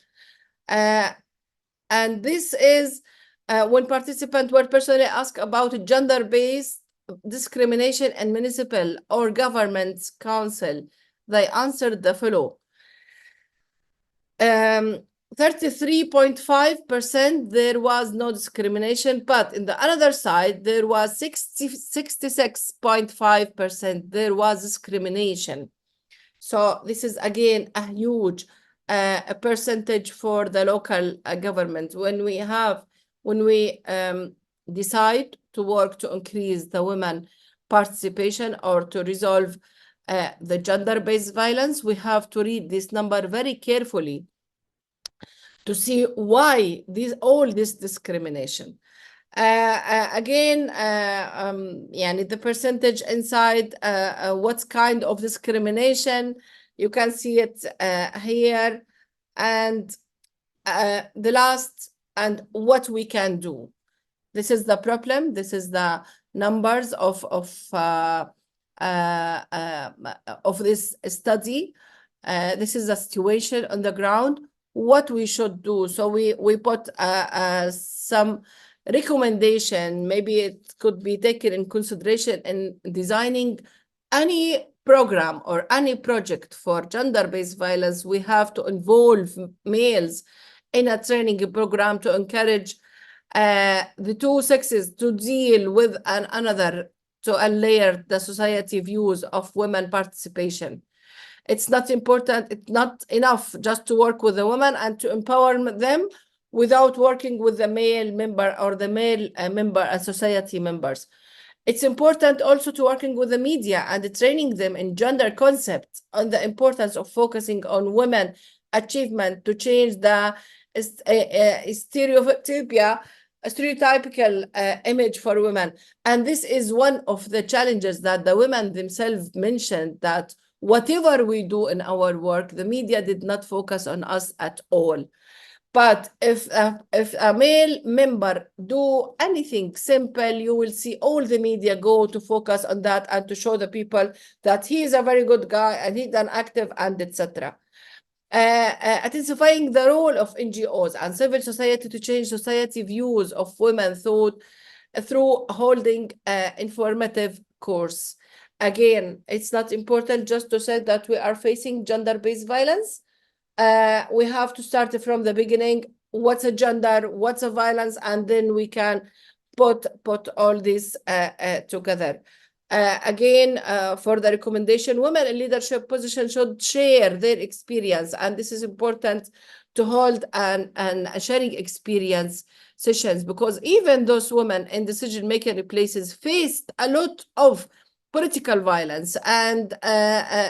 And this is when participants were personally asked about gender-based discrimination in municipal or government council, they answered the following. 33.5% there was no discrimination, but in the other side, there was 66.5% there was discrimination. So this is again a huge a percentage for the local government. When we decide to work to increase the women participation or to resolve the gender-based violence, we have to read this number very carefully to see why all this discrimination. Again, the percentage inside what kind of discrimination, you can see it here, and the last, and what we can do. This is the problem. This is the numbers of this study. This is the situation on the ground, what we should do. So we put some recommendation. Maybe it could be taken in consideration in designing any program or any project for gender-based violence. We have to involve males in a training program to encourage the two sexes to deal with another, to layer the society views of women participation. It's not important, it's not enough just to work with the women and to empower them without working with the male member or the male member and society members. It's important also to working with the media and training them in gender concepts, on the importance of focusing on women achievement to change the stereotypical image for women. And this is one of the challenges that the women themselves mentioned, that whatever we do in our work, the media did not focus on us at all. But if a male member do anything simple, you will see all the media go to focus on that and to show the people that he is a very good guy and he's an active and etc. Intensifying the role of NGOs and civil society to change society views of women thought through holding informative course. Again, it's not important just to say that we are facing gender-based violence. We have to start from the beginning. What's a gender? What's a violence? And then we can put all this together. Again, for the recommendation, women in leadership positions should share their experience, and this is important to hold an sharing experience sessions, because even those women in decision-making places faced a lot of political violence and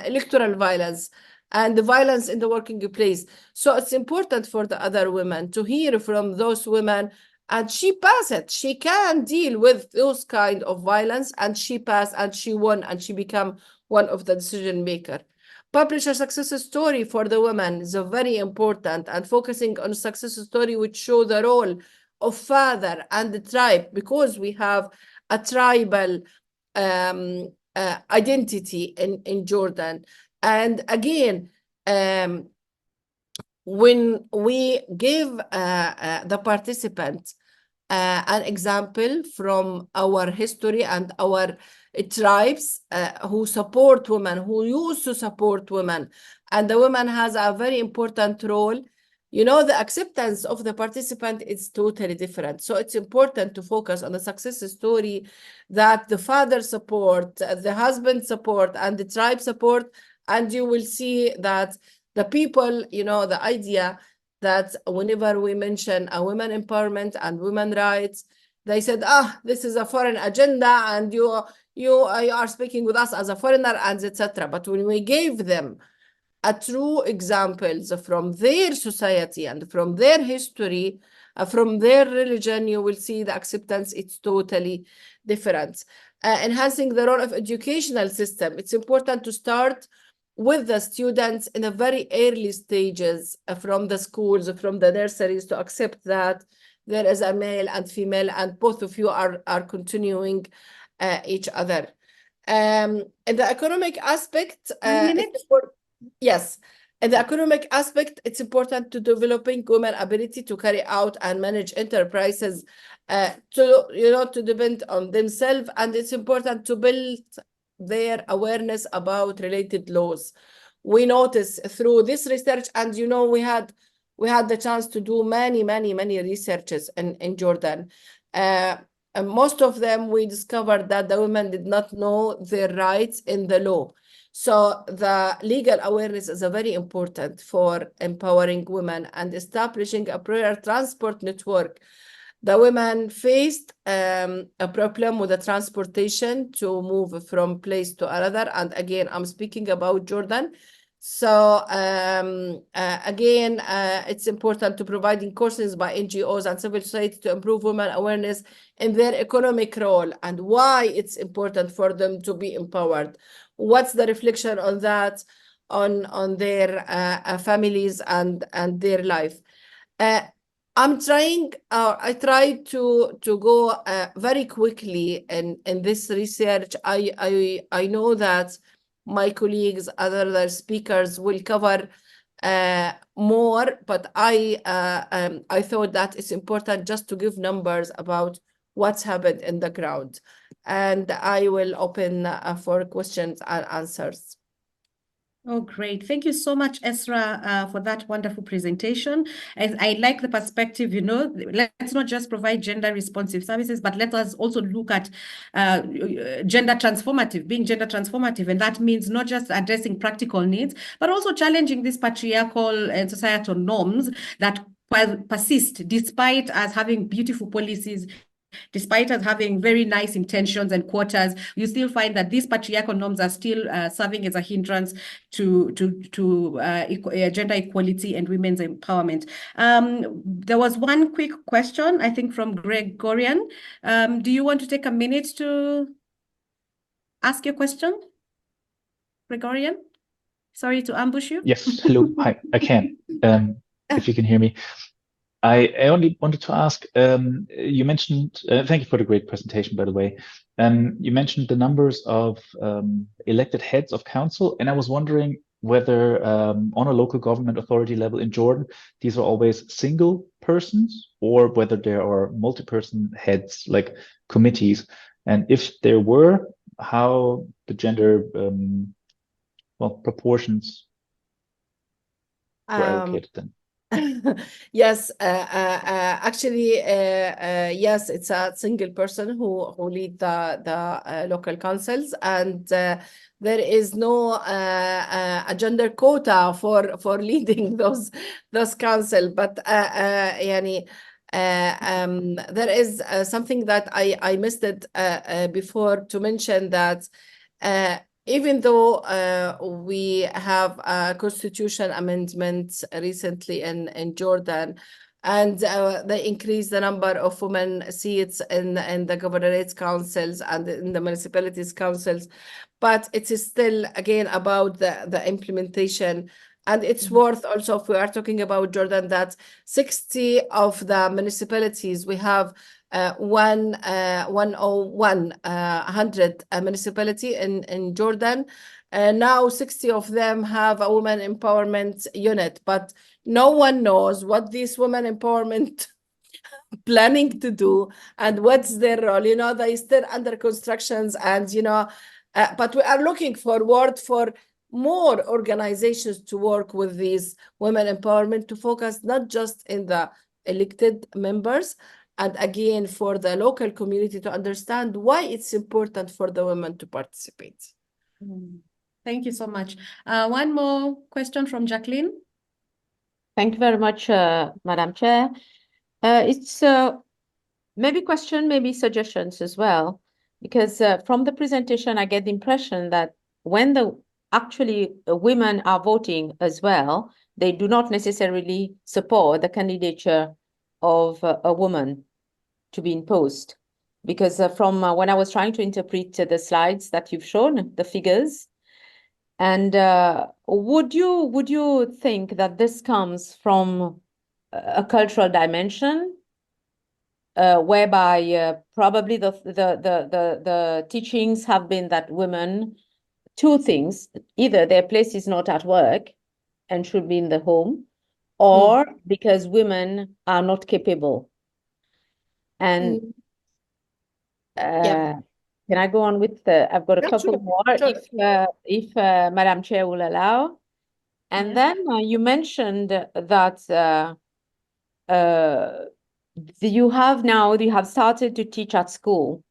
electoral violence and the violence in the working place. So it's important for the other women to hear from those women, and she passed it. She can deal with those kind of violence, and she passed, and she won, and she became one of the decision maker. Publish a success story for the women is very important, and focusing on success story which show the role of father and the tribe, because we have a tribal identity in Jordan. And again, when we give the participants an example from our history and our tribes who support women, who used to support women, and the woman has a very important role, you know, the acceptance of the participant is totally different. So it's important to focus on the success story that the father support, the husband support, and the tribe support, and you will see that the people, you know, the idea that whenever we mention a women empowerment and women rights, they said, this is a foreign agenda, and you are speaking with us as a foreigner, and etc. But when we gave them a true examples from their society and from their history, from their religion, you will see the acceptance, it's totally different. Enhancing the role of educational system. It's important to start with the students in a very early stages, from the schools, from the nurseries, to accept that there is a male and female, and both of you are continuing each other. In the economic aspect, yes, in the economic aspect, it's important to developing women ability to carry out and manage enterprises, to depend on themselves, and it's important to build their awareness about related laws. We notice through this research, and we had the chance to do many researches in Jordan. And most of them, we discovered that the women did not know their rights in the law. So the legal awareness is very important for empowering women and establishing a prior transport network. The women faced a problem with the transportation to move from place to another. And again, I'm speaking about Jordan. So again, it's important to providing courses by NGOs and civil society to improve women awareness in their economic role and why it's important for them to be empowered. What's the reflection on that, on their families and their life? I tried to go very quickly in this research. I know that my colleagues, other speakers will cover more, but I thought that it's important just to give numbers about what's happened in the ground. And I will open for questions and answers. Oh, great. Thank you so much, Esra, for that wonderful presentation. And I like the perspective, let's not just provide gender responsive services, but let us also look at being gender transformative. And that means not just addressing practical needs, but also challenging these patriarchal and societal norms that persist despite us having beautiful policies. Despite us having very nice intentions and quotas, you still find that these patriarchal norms are still serving as a hindrance to gender equality and women's empowerment. There was one quick question, I think, from Gregorian. Do you want to take a minute to ask your question, Gregorian? Sorry to ambush you. Yes, hello. Hi, I can. If you can hear me. I only wanted to ask, you mentioned, thank you for the great presentation, by the way. You mentioned the numbers of elected heads of council, and I was wondering whether on a local government authority level in Jordan, these are always single persons or whether there are multi-person heads, like committees. And if there were, how the gender, proportions were allocated then? Yes, actually, yes, it's a single person who lead the local councils, and there is no a gender quota for leading those council. But يعني, there is something that I missed it before to mention that even though we have a constitution amendment recently in Jordan, and they increased the number of women seats in the governorate councils and in the municipalities councils, but it is still again about the implementation. And it's worth also, if we are talking about Jordan, that 60 of the municipalities we have 100 municipality in Jordan. Now 60 of them have a women empowerment unit, but no one knows what this women empowerment planning to do and what's their role. You know, they still under constructions, and you know, but we are looking forward for more organizations to work with these women empowerment to focus not just in the elected members, and again for the local community to understand why it's important for the women to participate. Thank you so much. One more question from Jacqueline. Thank you very much, Madam Chair. It's maybe question, maybe suggestions as well, because from the presentation, I get the impression that when actually women are voting as well, they do not necessarily support the candidature of a woman to be imposed. Because from when I was trying to interpret the slides that you've shown, the figures, and would you think that this comes from a cultural dimension, whereby probably the teachings have been that women, two things: either their place is not at work and should be in the home, or because women are not capable. And Yeah. can I go on with I've got a couple more, if Madam Chair will allow. And then you mentioned that you have started to teach at school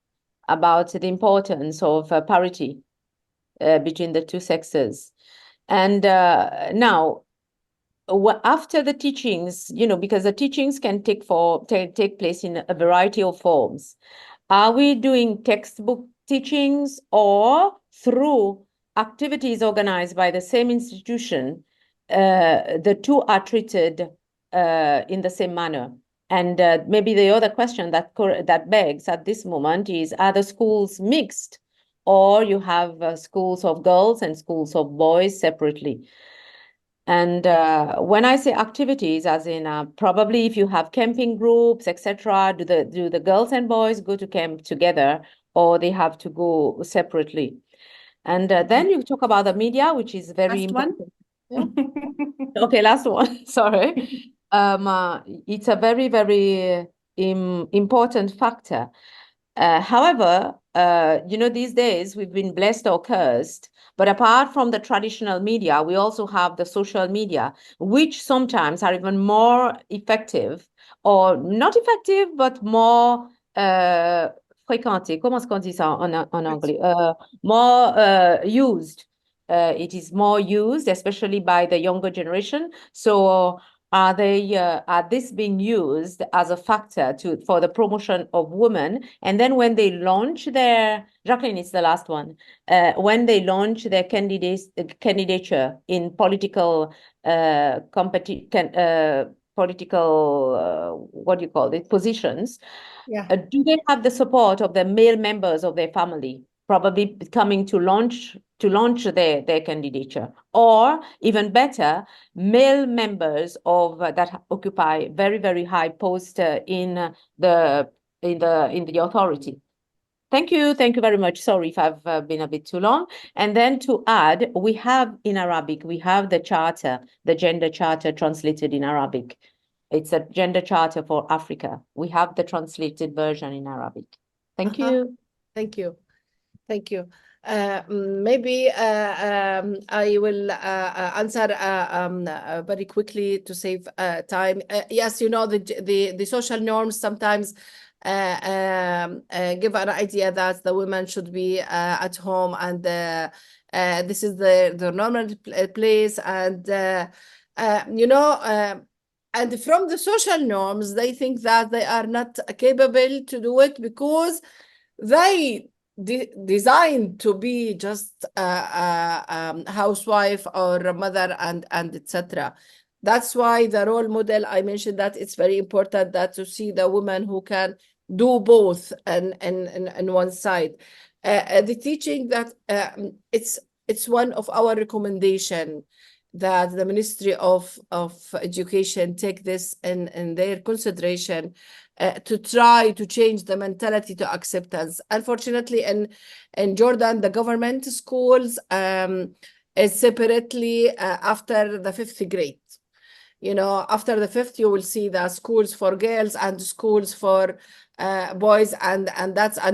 about the importance of parity between the two sexes. And now, after the teachings, you know, because the teachings can take place in a variety of forms. Are we doing textbook teachings or through activities organized by the same institution? The two are treated in the same manner. And maybe the other question that begs at this moment is, are the schools mixed, or you have schools of girls and schools of boys separately? And when I say activities, as in probably if you have camping groups, etc., do the girls and boys go to camp together, or they have to go separately? And then you talk about the media, which is very important. Okay, last one. Sorry. It's a very, very important factor. However, you know, these days we've been blessed or cursed, but apart from the traditional media, we also have the social media, which sometimes are even more effective, or not effective, but more fréquenté. Comment est-ce qu'on dit ça en anglais? More used. It is more used, especially by the younger generation. So are this being used as a factor for the promotion of women? And then when they launch their, Jacqueline, it's the last one, when they launch their candidature in political what do you call it, positions, do they have the support of the male members of their family, probably coming to launch their candidature, or even better, male members of that occupy very, very high posts in the authority? Thank you very much. Sorry if I've been a bit too long. And then to add, we have in Arabic, we have the charter, the gender charter translated in Arabic. It's a gender charter for Africa. We have the translated version in Arabic. Thank you. Thank you. Thank you. Maybe I will answer very quickly to save time. Yes, you know, the social norms sometimes give an idea that the women should be at home, and this is the normal place, and you know, and from the social norms, they think that they are not capable to do it because they designed to be just a housewife or a mother, and etc. That's why the role model, I mentioned that it's very important that to see the woman who can do both and one side. The teaching that it's one of our recommendation that the Ministry of Education take this in their consideration to try to change the mentality to acceptance. Unfortunately, in Jordan, the government schools is separately after the 5th grade. You know, after the 5th, you will see the schools for girls and schools for boys, and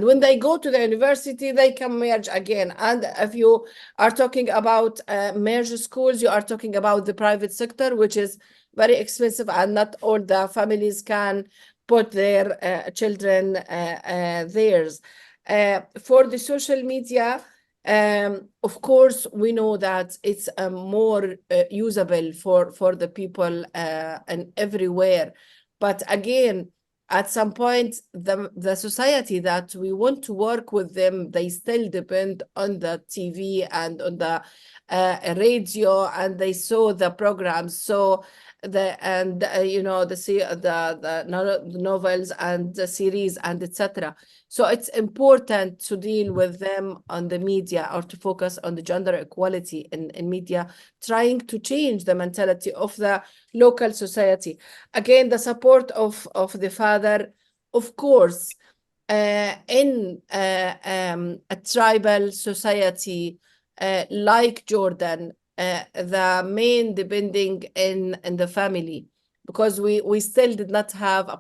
when they go to the university, they can merge again. And if you are talking about merged schools, you are talking about the private sector, which is very expensive, and not all the families can put their children theirs. For the social media, of course, we know that it's more usable for the people and everywhere. But again, at some point, the society that we want to work with them, they still depend on the TV and on the radio, and they saw the programs. So you know, the novels and the series and etc. So it's important to deal with them on the media, or to focus on the gender equality in media, trying to change the mentality of the local society. Again, the support of the father, of course, in a tribal society like Jordan, the main depending in the family, because we still did not have a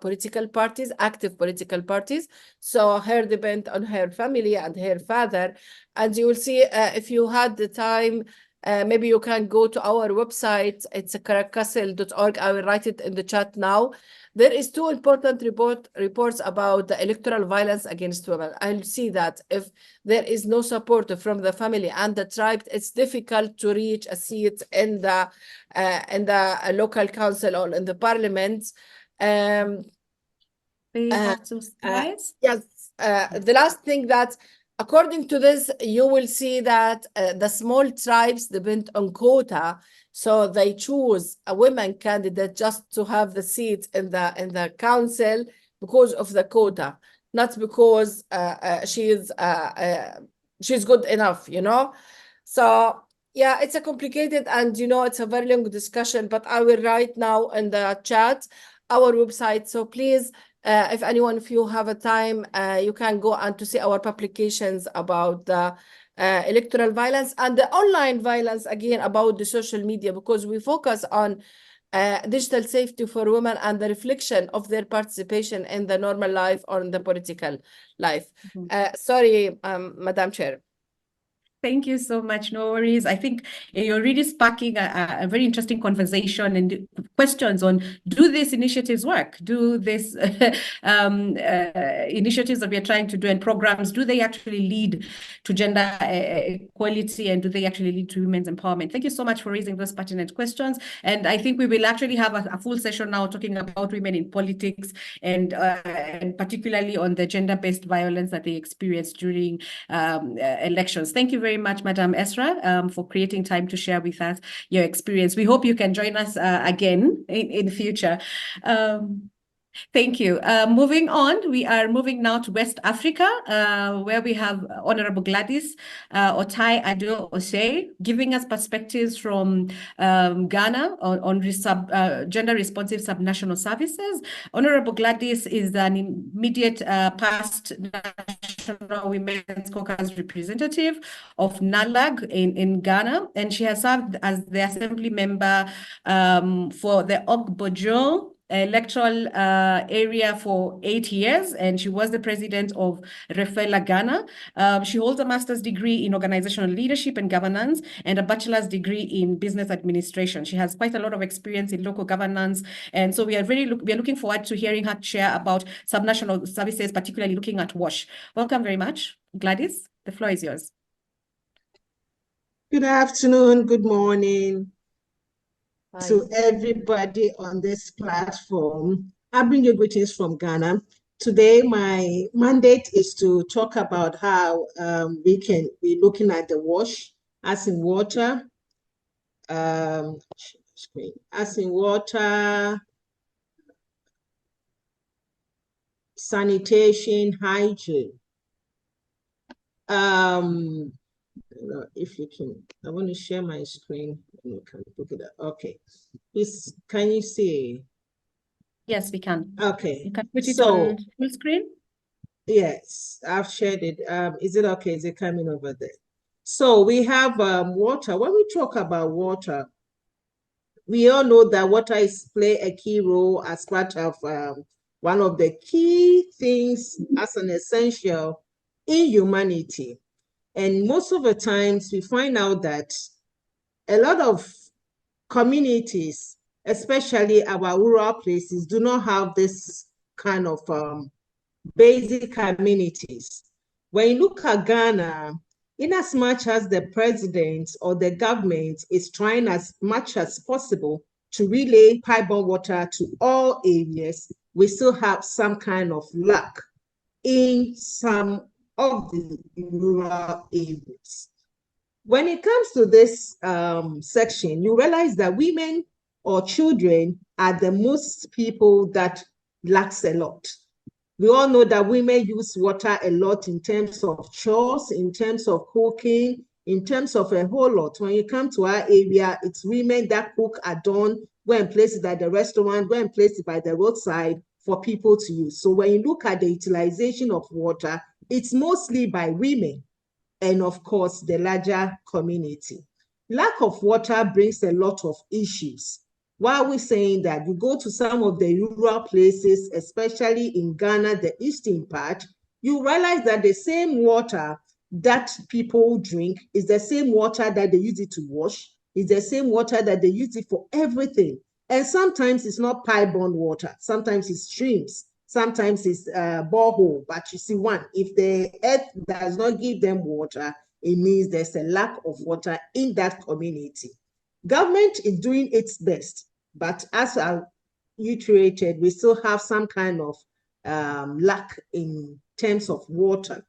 active political parties. So her depend on her family and her father. And you will see, if you had the time, maybe you can go to our website. It's caracastle.org. I will write it in the chat now. There is 2 important reports about the electoral violence against women. I'll see that if there is no support from the family and the tribe, it's difficult to reach a seat in the local council or in the parliament. They have some slides. Yes, the last thing that, according to this, you will see that the small tribes depend on quota, so they choose a women candidate just to have the seat in the council because of the quota, not because she's good enough, you know. So yeah, it's a complicated, and you know, it's a very long discussion, but I will write now in the chat our website. So please, if anyone of you have a time, you can go and to see our publications about the electoral violence and the online violence, again, about the social media, because we focus on digital safety for women and the reflection of their participation in the normal life or in the political life. Sorry, Madam Chair. Thank you so much. No worries. I think you're really sparking a very interesting conversation and questions on, do these initiatives work? Do these initiatives that we are trying to do and programs, do they actually lead to gender equality, and do they actually lead to women's empowerment? Thank you so much for raising those pertinent questions. And I think we will actually have a full session now talking about women in politics, and particularly on the gender-based violence that they experience during elections. Thank you very much, Madam Esra, for creating time to share with us your experience. We hope you can join us again in future. Thank you. Moving on, we are moving now to West Africa, where we have Honorable Gladys Otai Ado Osei, giving us perspectives from Ghana on gender responsive subnational services. Honorable Gladys is an immediate past National Women's Caucus representative of NALAG in Ghana, and she has served as the assembly member for the Ogbojo electoral area for 8 years, and she was the president of Refela Ghana. She holds a master's degree in organizational leadership and governance and a bachelor's degree in business administration. She has quite a lot of experience in local governance, and so we are looking forward to hearing her share about subnational services, particularly looking at WASH. Welcome very much, Gladys. The floor is yours. Good afternoon, good morning to Hi. everybody on this platform. I bring you greetings from Ghana. Today, my mandate is to talk about how we can be looking at the WASH, as in water, sanitation, hygiene. If you can, I want to share my screen. You can look it up. Okay. Please, can you see? Yes, we can. Okay. You can put it So, on full screen. yes, I've shared it. Is it okay? Is it coming over there? So we have water. When we talk about water, we all know that water play a key role as part of one of the key things as an essential in humanity. And most of the times we find out that a lot of communities, especially our rural places, do not have this kind of basic amenities. When you look at Ghana, in as much as the president or the government is trying as much as possible to relay pipe-borne water to all areas, we still have some kind of lack in some of the rural areas. When it comes to this section, you realize that women or children are the most people that lacks a lot. We all know that women use water a lot in terms of chores, in terms of cooking, in terms of a whole lot. When you come to our area, it's women that cook at dawn, go and place it at the restaurant, go and place it by the roadside for people to use. So when you look at the utilization of water, it's mostly by women and, of course, the larger community. Lack of water brings a lot of issues. Why are we saying that? You go to some of the rural places, especially in Ghana, the eastern part, you realize that the same water that people drink is the same water that they use it to wash, is the same water that they use it for everything. And sometimes it's not pipe-borne water, sometimes it's streams, sometimes it's borehole. But you see, if the earth does not give them water, it means there's a lack of water in that community. Government is doing its best, but as I iterated, we still have some kind of lack in terms of water.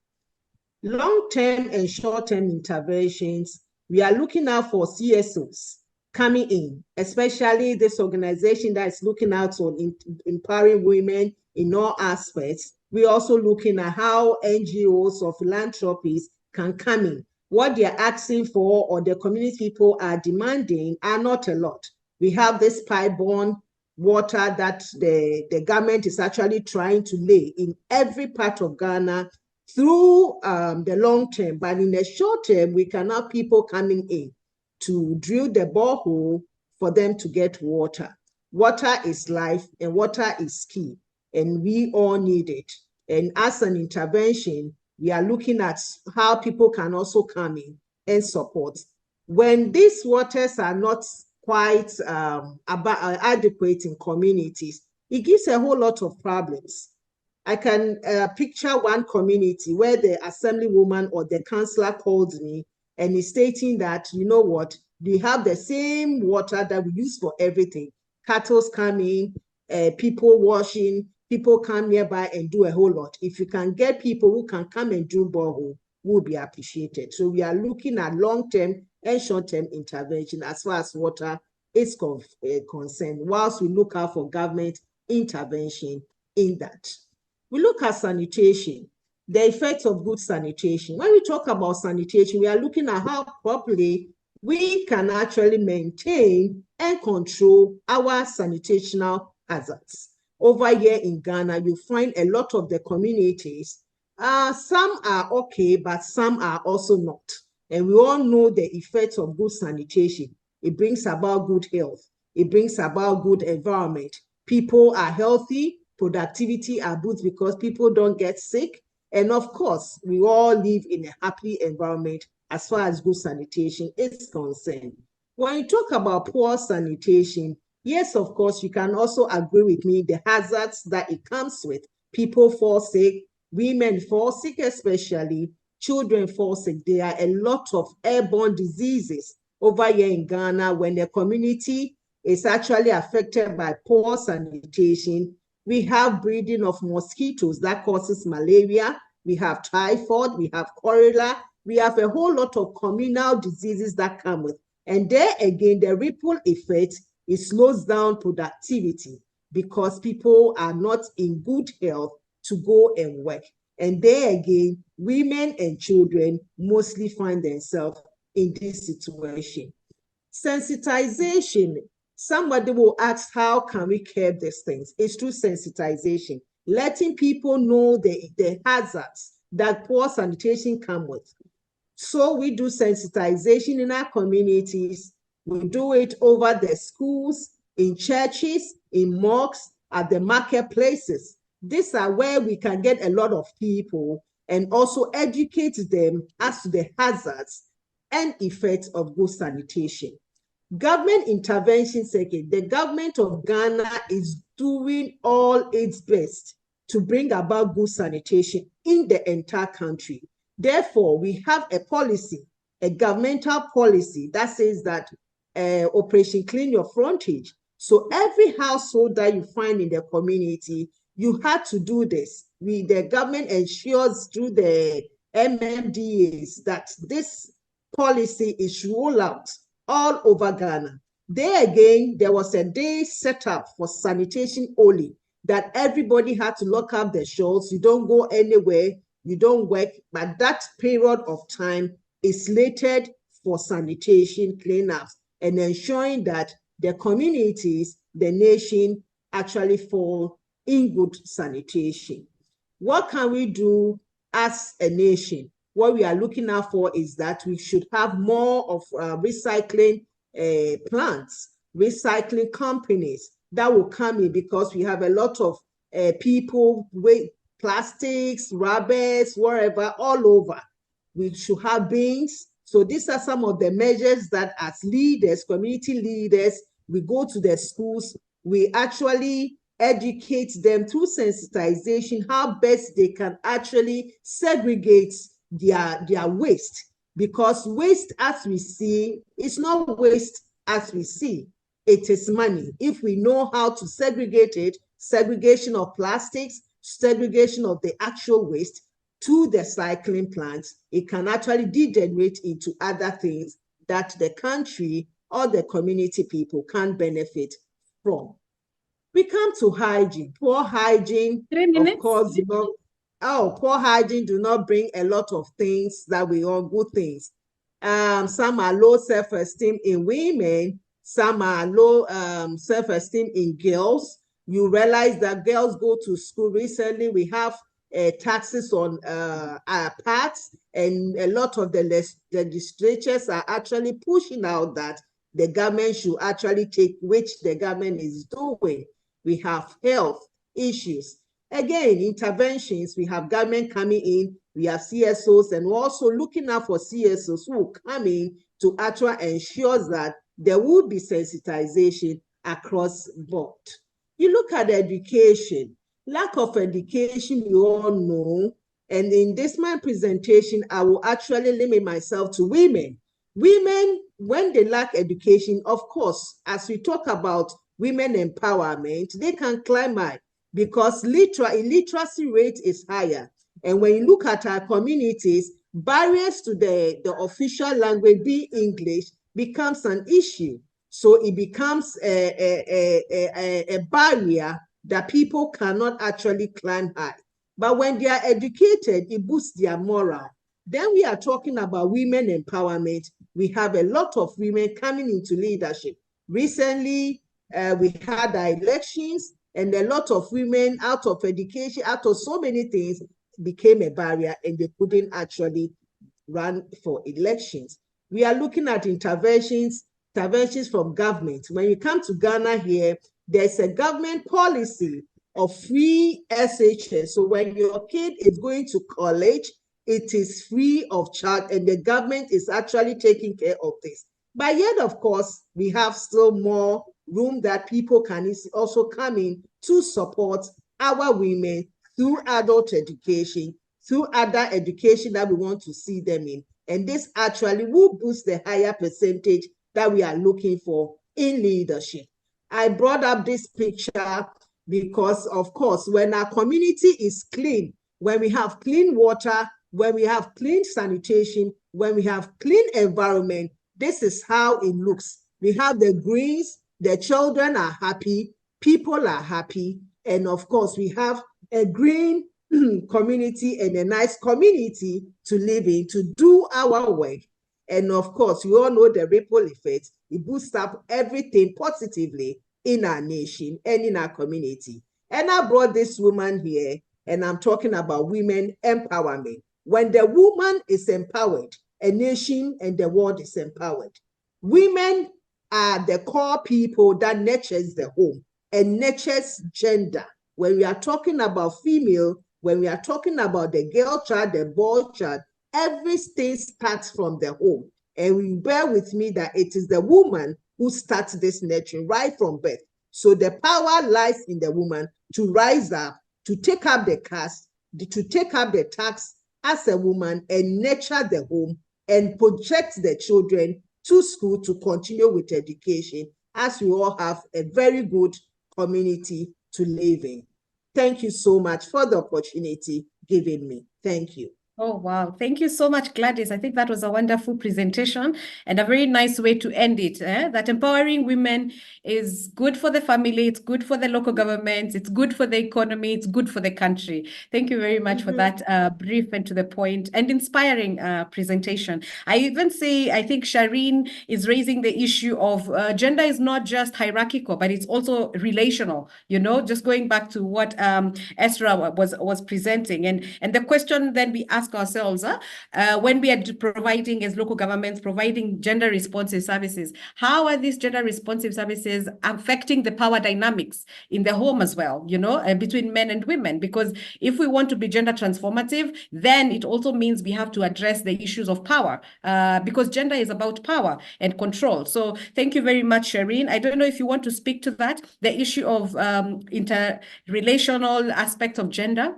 Long-term and short-term interventions, we are looking out for CSOs coming in, especially this organization that is looking out on empowering women in all aspects. We're also looking at how NGOs or philanthropies can come in. What they're asking for or the community people are demanding are not a lot. We have this pipe-borne water that the government is actually trying to lay in every part of Ghana through the long term. But in the short term, we can have people coming in to drill the borehole for them to get water. Water is life and water is key, and we all need it. And as an intervention, we are looking at how people can also come in and support. When these waters are not quite adequate in communities, it gives a whole lot of problems. I can picture one community where the assemblywoman or the councillor called me and is stating that, you know what, we have the same water that we use for everything. Cattle's coming, people washing, people come nearby and do a whole lot. If you can get people who can come and do borehole, will be appreciated. So we are looking at long-term and short-term intervention as far as water is concerned, whilst we look out for government intervention in that. We look at sanitation, the effects of good sanitation. When we talk about sanitation, we are looking at how properly we can actually maintain and control our sanitational hazards. Over here in Ghana, you find a lot of the communities, some are okay, but some are also not. And we all know the effects of good sanitation. It brings about good health. It brings about good environment. People are healthy, productivity are boosted because people don't get sick. And of course, we all live in a happy environment as far as good sanitation is concerned. When you talk about poor sanitation, yes, of course, you can also agree with me the hazards that it comes with. People fall sick, women fall sick especially, children fall sick. There are a lot of airborne diseases over here in Ghana when the community is actually affected by poor sanitation. We have breeding of mosquitoes that causes malaria. We have typhoid, we have cholera, we have a whole lot of communal diseases that come with. And there again, the ripple effect, it slows down productivity because people are not in good health to go and work. And there again, women and children mostly find themselves in this situation. Sensitization. Somebody will ask, how can we curb these things? It's through sensitization, letting people know the hazards that poor sanitation come with. So we do sensitization in our communities. We do it over the schools, in churches, in mosques, at the marketplaces. These are where we can get a lot of people and also educate them as to the hazards and effects of good sanitation. Government intervention second. The government of Ghana is doing all its best to bring about good sanitation in the entire country. Therefore, we have a policy, a governmental policy that says that Operation Clean Your Frontage. So every household that you find in the community, you had to do this. The government ensures through the MMDAs that this policy is rolled out all over Ghana. There again, there was a day set up for sanitation only, that everybody had to lock up their shelves. You don't go anywhere, you don't work, but that period of time is slated for sanitation cleanups and ensuring that the communities, the nation actually fall in good sanitation. What can we do as a nation? What we are looking out for is that we should have more of recycling plants, recycling companies that will come in, because we have a lot of people with plastics, rubbers, wherever, all over. We should have bins. So these are some of the measures that as leaders, community leaders, we go to the schools, we actually educate them through sensitization, how best they can actually segregate their waste, because waste as we see is not waste as we see, it is money. If we know how to segregate it, segregation of plastics, segregation of the actual waste to the cycling plants, it can actually degenerate into other things that the country or the community people can benefit from. We come to hygiene. Poor hygiene, 3 minutes. of course, poor hygiene do not bring a lot of things that we all good things. Some are low self-esteem in women, some are low self-esteem in girls. You realize that girls go to school. Recently, we have taxes on parts, and a lot of the legislatures are actually pushing out that the government should actually take, which the government is doing. We have health issues. Again, interventions, we have government coming in, we have CSOs, and we're also looking out for CSOs who will come in to actually ensure that there will be sensitization across board. You look at education, lack of education, we all know, and in this my presentation, I will actually limit myself to women. Women, when they lack education, of course, as we talk about women empowerment, they can climb high because illiteracy rate is higher. And when you look at our communities, barriers to the official language, be English, becomes an issue. So it becomes a barrier that people cannot actually climb high. But when they are educated, it boosts their morale. Then we are talking about women empowerment. We have a lot of women coming into leadership. Recently, we had our elections, and a lot of women out of education, out of so many things, became a barrier, and they couldn't actually run for elections. We are looking at interventions from government. When you come to Ghana here, there's a government policy of free SHS. So when your kid is going to college, it is free of charge, and the government is actually taking care of this. But yet, of course, we have still more room that people can also come in to support our women through adult education, through other education that we want to see them in. And this actually will boost the higher percentage that we are looking for in leadership. I brought up this picture because, of course, when our community is clean, when we have clean water, when we have clean sanitation, when we have clean environment, this is how it looks. We have the greens, the children are happy, people are happy, and of course, we have a green community and a nice community to live in, to do our work. And of course, we all know the ripple effect. It boosts up everything positively in our nation and in our community. And I brought this woman here, and I'm talking about women empowerment. When the woman is empowered, a nation and the world is empowered. Women are the core people that nurtures the home and nurtures gender. When we are talking about female, when we are talking about the girl child, the boy child, everything starts from the home. And we bear with me that it is the woman who starts this nurturing right from birth. So the power lies in the woman to rise up, to take up the cast, to take up the task as a woman and nurture the home and project the children to school to continue with education, as we all have a very good community to live in. Thank you so much for the opportunity given me. Thank you. Oh, wow. Thank you so much, Gladys. I think that was a wonderful presentation and a very nice way to end it. That empowering women is good for the family, it's good for the local governments, it's good for the economy, it's good for the country. Thank you very much for that brief and to the point and inspiring presentation. I even say, I think Shireen is raising the issue of gender is not just hierarchical, but it's also relational, you know, just going back to what Esra was presenting. And the question then we ask ourselves, when we are providing as local governments, providing gender responsive services, how are these gender responsive services affecting the power dynamics in the home as well, you know, between men and women? Because if we want to be gender transformative, then it also means we have to address the issues of power, because gender is about power and control. So thank you very much, Shireen. I don't know if you want to speak to that, the issue of interrelational aspect of gender.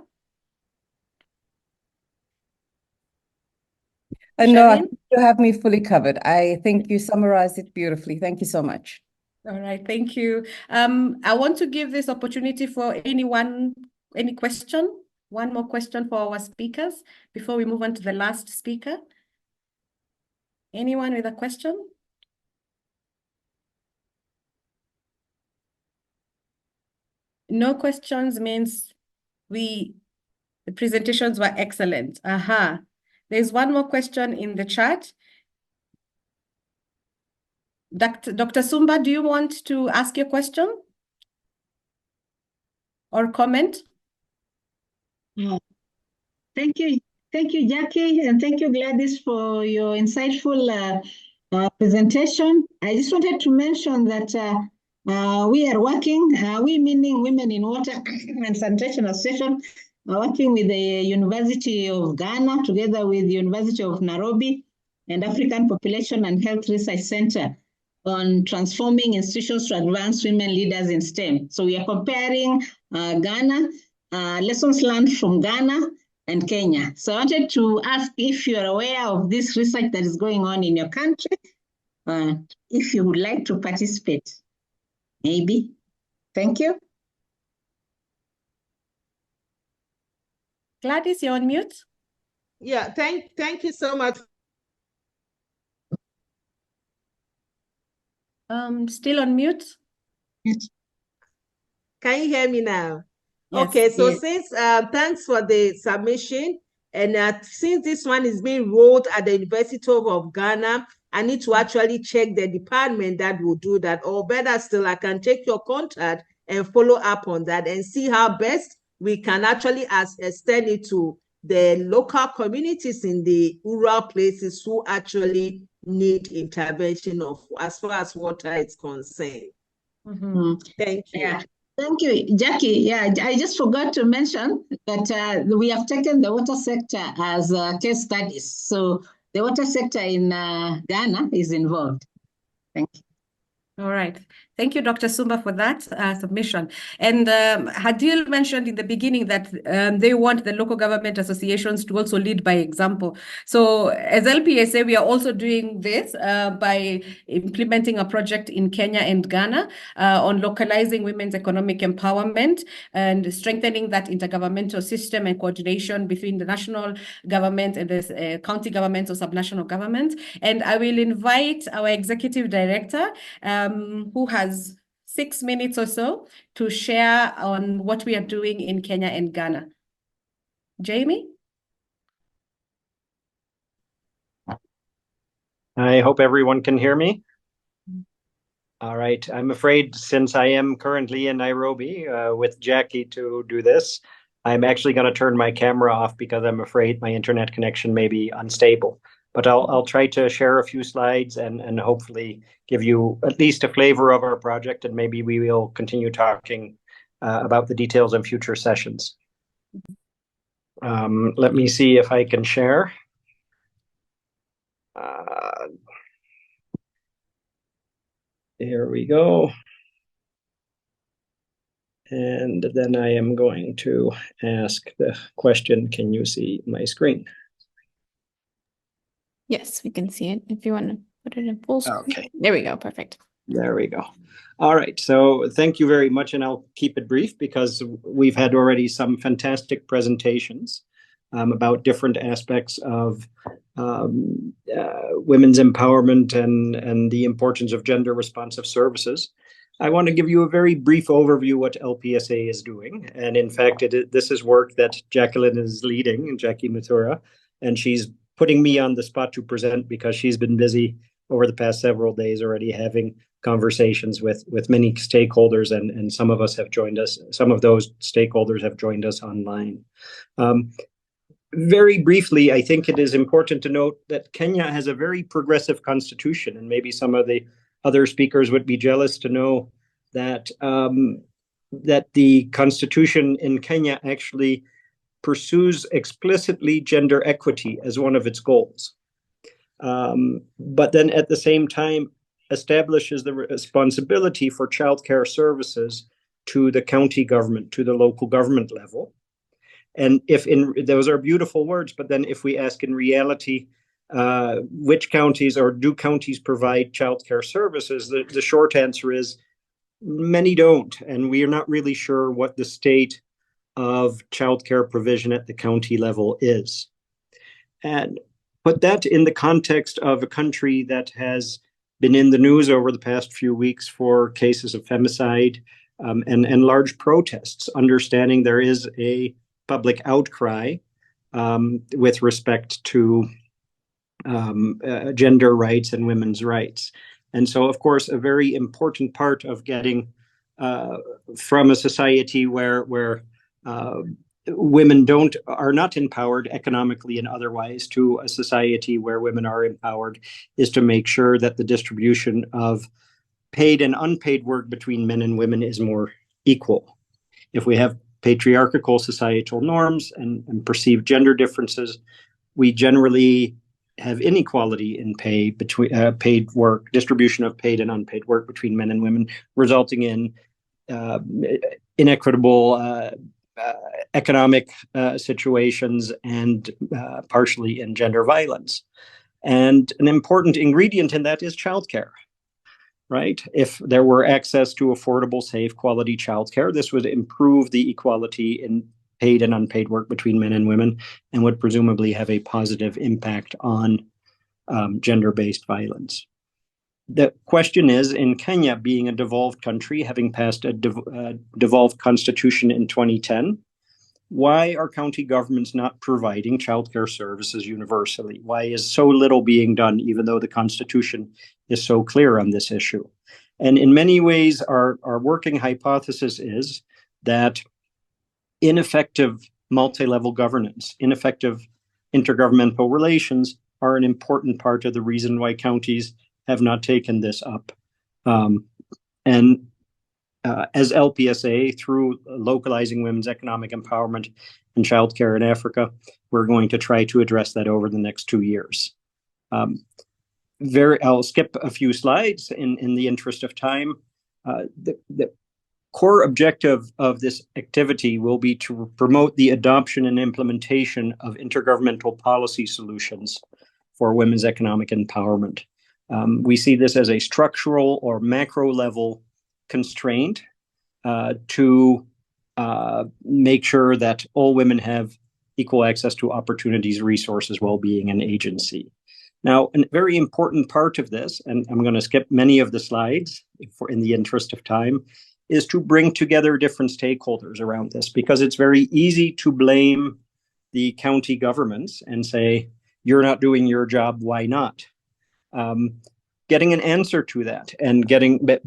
No, I think you have me fully covered. I think you summarized it beautifully. Thank you so much. All right, thank you. I want to give this opportunity for anyone, any question? One more question for our speakers before we move on to the last speaker. Anyone with a question? No questions means the presentations were excellent. There's one more question in the chat. Dr. Sumba, do you want to ask your question or comment? Thank you, Jackie, and thank you, Gladys, for your insightful presentation. I just wanted to mention that we are working, we meaning Women in Water and Sanitation Association, working with the University of Ghana together with the University of Nairobi and African Population and Health Research Center on transforming institutions to advance women leaders in STEM. So we are comparing Ghana, lessons learned from Ghana and Kenya. So I wanted to ask if you're aware of this research that is going on in your country, if you would like to participate, maybe. Thank you. Gladys, you're on mute. Yeah, thank you so much. Still on mute? Can you hear me now? Yes, okay, so yes. since thanks for the submission, and since this one is being rolled at the University of Ghana, I need to actually check the department that will do that, or better still, I can take your contact and follow up on that and see how best we can actually extend it to the local communities in the rural places who actually need intervention of as far as water is concerned. Thank you. Yeah. Thank you, Jackie. Yeah, I just forgot to mention that we have taken the water sector as a case studies. So the water sector in Ghana is involved. Thank you. All right. Thank you, Dr. Sumba, for that submission. And Hadil mentioned in the beginning that they want the local government associations to also lead by example. So as LPSA, we are also doing this by implementing a project in Kenya and Ghana on localizing women's economic empowerment and strengthening that intergovernmental system and coordination between the national government and the county governments or subnational governments. And I will invite our executive director, who has 6 minutes or so to share on what we are doing in Kenya and Ghana. Jamie? I hope everyone can hear me. All right. I'm afraid since I am currently in Nairobi with Jackie to do this, I'm actually going to turn my camera off because I'm afraid my internet connection may be unstable. But I'll try to share a few slides and hopefully give you at least a flavor of our project, and maybe we will continue talking about the details in future sessions. Let me see if I can share. Here we go. And then I am going to ask the question, can you see my screen? Yes, we can see it. If you want to put it in full screen. Okay. There we go. Perfect. There we go. All right. So thank you very much. And I'll keep it brief because we've had already some fantastic presentations about different aspects of women's empowerment and the importance of gender responsive services. I want to give you a very brief overview what LPSA is doing. And in fact, this is work that Jacqueline is leading, Jackie Mathura, and she's putting me on the spot to present because she's been busy over the past several days already having conversations with many stakeholders, and some of us have joined us. Some of those stakeholders have joined us online. Very briefly, I think it is important to note that Kenya has a very progressive constitution, and maybe some of the other speakers would be jealous to know that that the constitution in Kenya actually pursues explicitly gender equity as one of its goals. But then at the same time establishes the responsibility for childcare services to the county government, to the local government level. And those are beautiful words, but then if we ask in reality, which counties or do counties provide childcare services, the short answer is many don't. And we are not really sure what the state of childcare provision at the county level is. And put that in the context of a country that has been in the news over the past few weeks for cases of femicide and large protests, understanding there is a public outcry with respect to gender rights and women's rights. And so, of course, a very important part of getting from a society where women are not empowered economically and otherwise to a society where women are empowered is to make sure that the distribution of paid and unpaid work between men and women is more equal. If we have patriarchal societal norms and perceived gender differences, we generally have inequality in pay between paid work, distribution of paid and unpaid work between men and women, resulting in inequitable economic situations and partially in gender violence. And an important ingredient in that is childcare, right? If there were access to affordable, safe, quality childcare, this would improve the equality in paid and unpaid work between men and women and would presumably have a positive impact on gender-based violence. The question is, in Kenya, being a devolved country, having passed a devolved constitution in 2010, why are county governments not providing childcare services universally? Why is so little being done, even though the constitution is so clear on this issue? And in many ways, our working hypothesis is that ineffective multi-level governance, ineffective intergovernmental relations are an important part of the reason why counties have not taken this up. And as LPSA, through localizing women's economic empowerment and childcare in Africa, we're going to try to address that over the next 2 years. I'll skip a few slides in the interest of time. The core objective of this activity will be to promote the adoption and implementation of intergovernmental policy solutions for women's economic empowerment. We see this as a structural or macro level constraint to make sure that all women have equal access to opportunities, resources, well-being, and agency. Now, a very important part of this, and I'm going to skip many of the slides in the interest of time, is to bring together different stakeholders around this, because it's very easy to blame the county governments and say, you're not doing your job, why not? Getting an answer to that and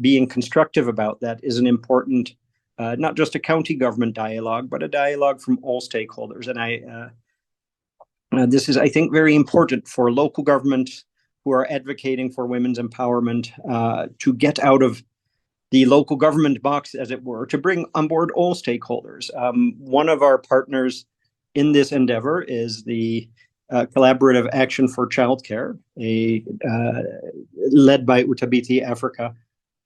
being constructive about that is an important, not just a county government dialogue, but a dialogue from all stakeholders. And this is, I think, very important for local governments who are advocating for women's empowerment to get out of the local government box, as it were, to bring on board all stakeholders. One of our partners in this endeavor is the Collaborative Action for Childcare, led by Utabiti Africa,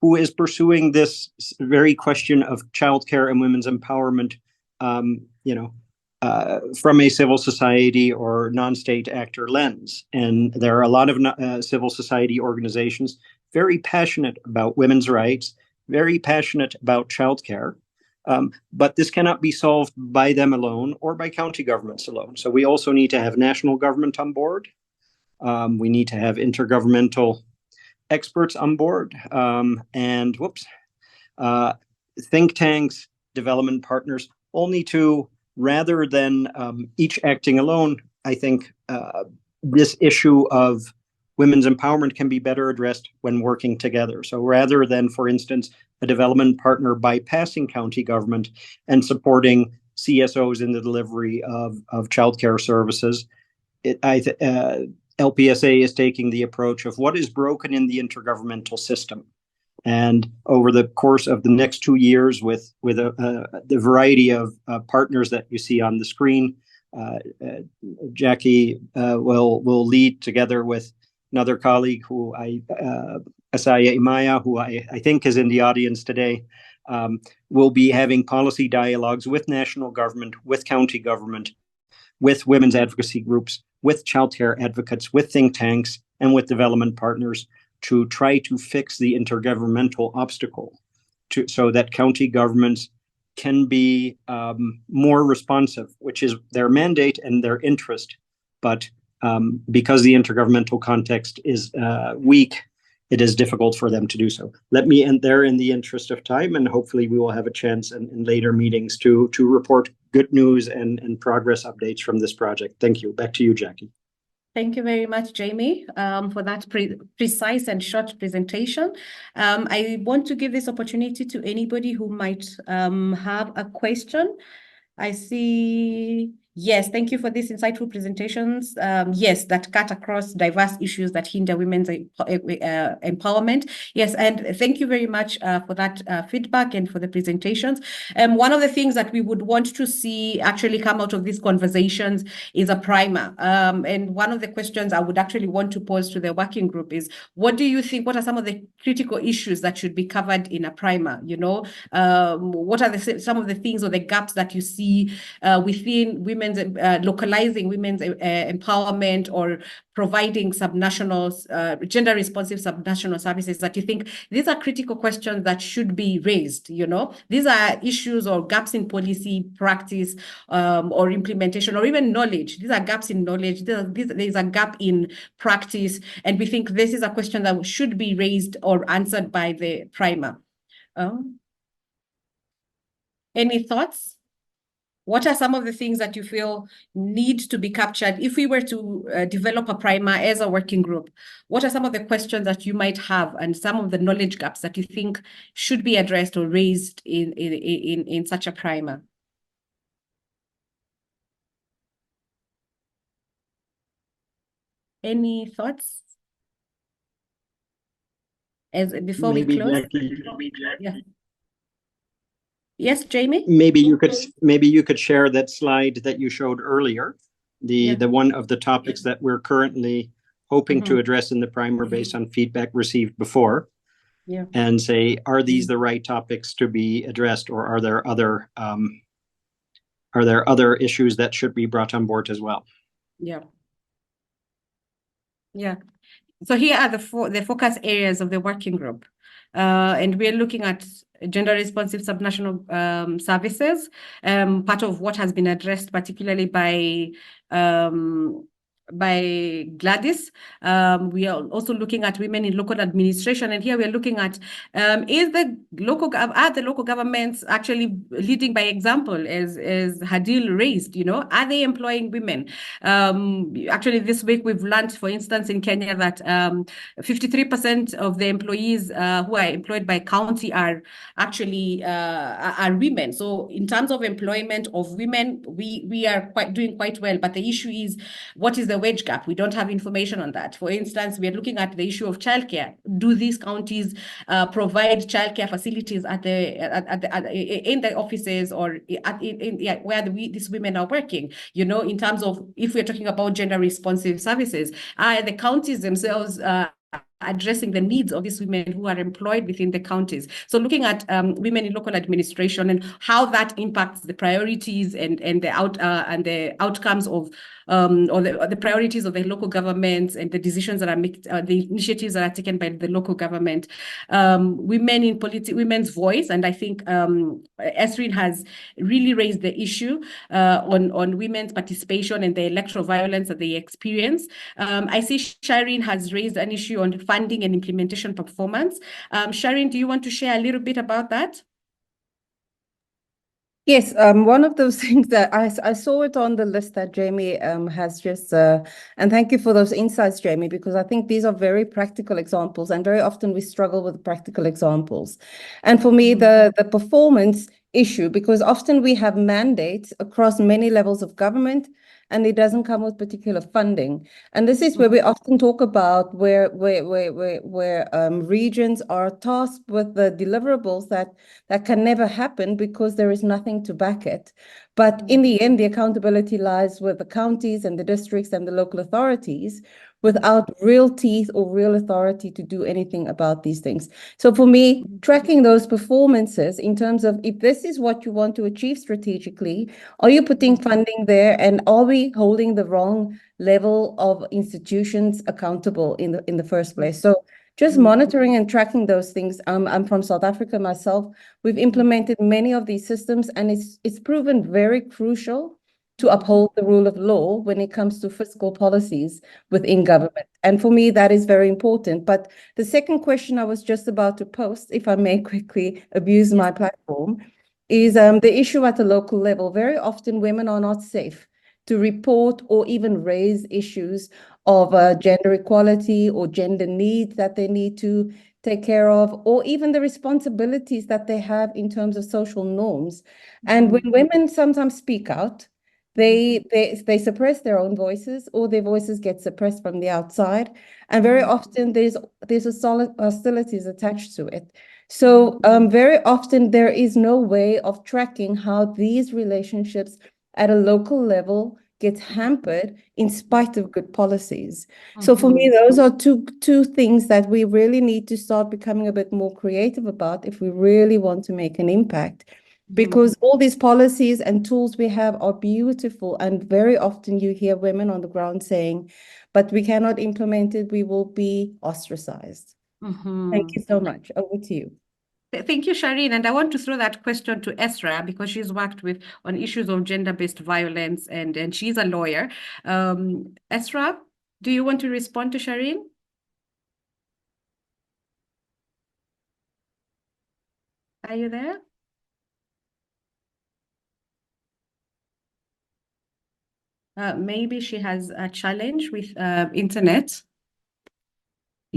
who is pursuing this very question of childcare and women's empowerment, from a civil society or non-state actor lens. And there are a lot of civil society organizations very passionate about women's rights, very passionate about childcare, but this cannot be solved by them alone or by county governments alone. So we also need to have national government on board. We need to have intergovernmental experts on board, think tanks, development partners, all need to, rather than each acting alone. I think this issue of women's empowerment can be better addressed when working together. So rather than, for instance, a development partner bypassing county government and supporting CSOs in the delivery of childcare services, LPSA is taking the approach of what is broken in the intergovernmental system. And over the course of the next 2 years, with the variety of partners that you see on the screen, Jackie will lead together with another colleague who Asaya Imaya, who I think is in the audience today, will be having policy dialogues with national government, with county government, with women's advocacy groups, with childcare advocates, with think tanks, and with development partners to try to fix the intergovernmental obstacle so that county governments can be more responsive, which is their mandate and their interest. But because the intergovernmental context is weak, it is difficult for them to do so. Let me end there in the interest of time, and hopefully we will have a chance in later meetings to report good news and progress updates from this project. Thank you. Back to you, Jackie. Thank you very much, Jamie, for that precise and short presentation. I want to give this opportunity to anybody who might have a question. I see. Yes, thank you for these insightful presentations. Yes, that cut across diverse issues that hinder women's empowerment. Yes, and thank you very much for that feedback and for the presentations. One of the things that we would want to see actually come out of these conversations is a primer. And one of the questions I would actually want to pose to the working group is, what do you think, what are some of the critical issues that should be covered in a primer? What are some of the things or the gaps that you see within women's localizing women's empowerment or providing subnational gender responsive subnational services that you think these are critical questions that should be raised? These are issues or gaps in policy, practice, or implementation, or even knowledge. These are gaps in knowledge. There's a gap in practice, and we think this is a question that should be raised or answered by the primer. Any thoughts? What are some of the things that you feel need to be captured if we were to develop a primer as a working group? What are some of the questions that you might have and some of the knowledge gaps that you think should be addressed or raised in such a primer? Any thoughts? Before we close? Yeah. Yes, Jamie? Maybe you could share that slide that you showed earlier, the one of the topics that we're currently hoping to address in the primer based on feedback received before. Yeah. And say, are these the right topics to be addressed, or are there other issues that should be brought on board as well? Yeah. Yeah. So here are the focus areas of the working group. And we're looking at gender responsive subnational services, part of what has been addressed particularly by Gladys. We are also looking at women in local administration, and here we are looking at are the local governments actually leading by example, as Hadil raised, you know, are they employing women? Actually, this week we've learned, for instance, in Kenya that 53% of the employees who are employed by county are actually are women. So in terms of employment of women, we are doing quite well. But the issue is, what is the wage gap? We don't have information on that. For instance, we are looking at the issue of childcare. Do these counties provide childcare facilities in the offices or where these women are working? You know, in terms of, if we're talking about gender responsive services, are the counties themselves addressing the needs of these women who are employed within the counties? So looking at women in local administration and how that impacts the priorities and the outcomes of or the priorities of the local governments and the decisions that are made, the initiatives that are taken by the local government. Women in women's voice, and I think Esrin has really raised the issue on women's participation and the electoral violence that they experience. I see Shireen has raised an issue on funding and implementation performance. Shireen, do you want to share a little bit about that? Yes, one of those things that I saw it on the list that Jamie has just, and thank you for those insights, Jamie, because I think these are very practical examples, and very often we struggle with practical examples. And for me, the performance issue, because often we have mandates across many levels of government, and it doesn't come with particular funding. And this is where we often talk about where regions are tasked with the deliverables that can never happen because there is nothing to back it. But in the end, the accountability lies with the counties and the districts and the local authorities without real teeth or real authority to do anything about these things. So for me, tracking those performances in terms of, if this is what you want to achieve strategically, are you putting funding there, and are we holding the wrong level of institutions accountable in the first place? So just monitoring and tracking those things. I'm from South Africa myself. We've implemented many of these systems, and it's proven very crucial to uphold the rule of law when it comes to fiscal policies within government. And for me, that is very important. But the second question I was just about to post, if I may quickly abuse my platform, is the issue at the local level. Very often women are not safe to report or even raise issues of gender equality or gender needs that they need to take care of, or even the responsibilities that they have in terms of social norms. And when women sometimes speak out, they suppress their own voices, or their voices get suppressed from the outside. And very often there's a solid hostilities attached to it. So very often there is no way of tracking how these relationships at a local level gets hampered in spite of good policies. So for me, those are two things that we really need to start becoming a bit more creative about if we really want to make an impact. Because all these policies and tools we have are beautiful, and very often you hear women on the ground saying, but we cannot implement it, we will be ostracized. Thank you so much. Over to you. Thank you, Shireen. And I want to throw that question to Esra, because she's worked on issues of gender-based violence, and she's a lawyer. Esra, do you want to respond to Shireen? Are you there? Maybe she has a challenge with internet.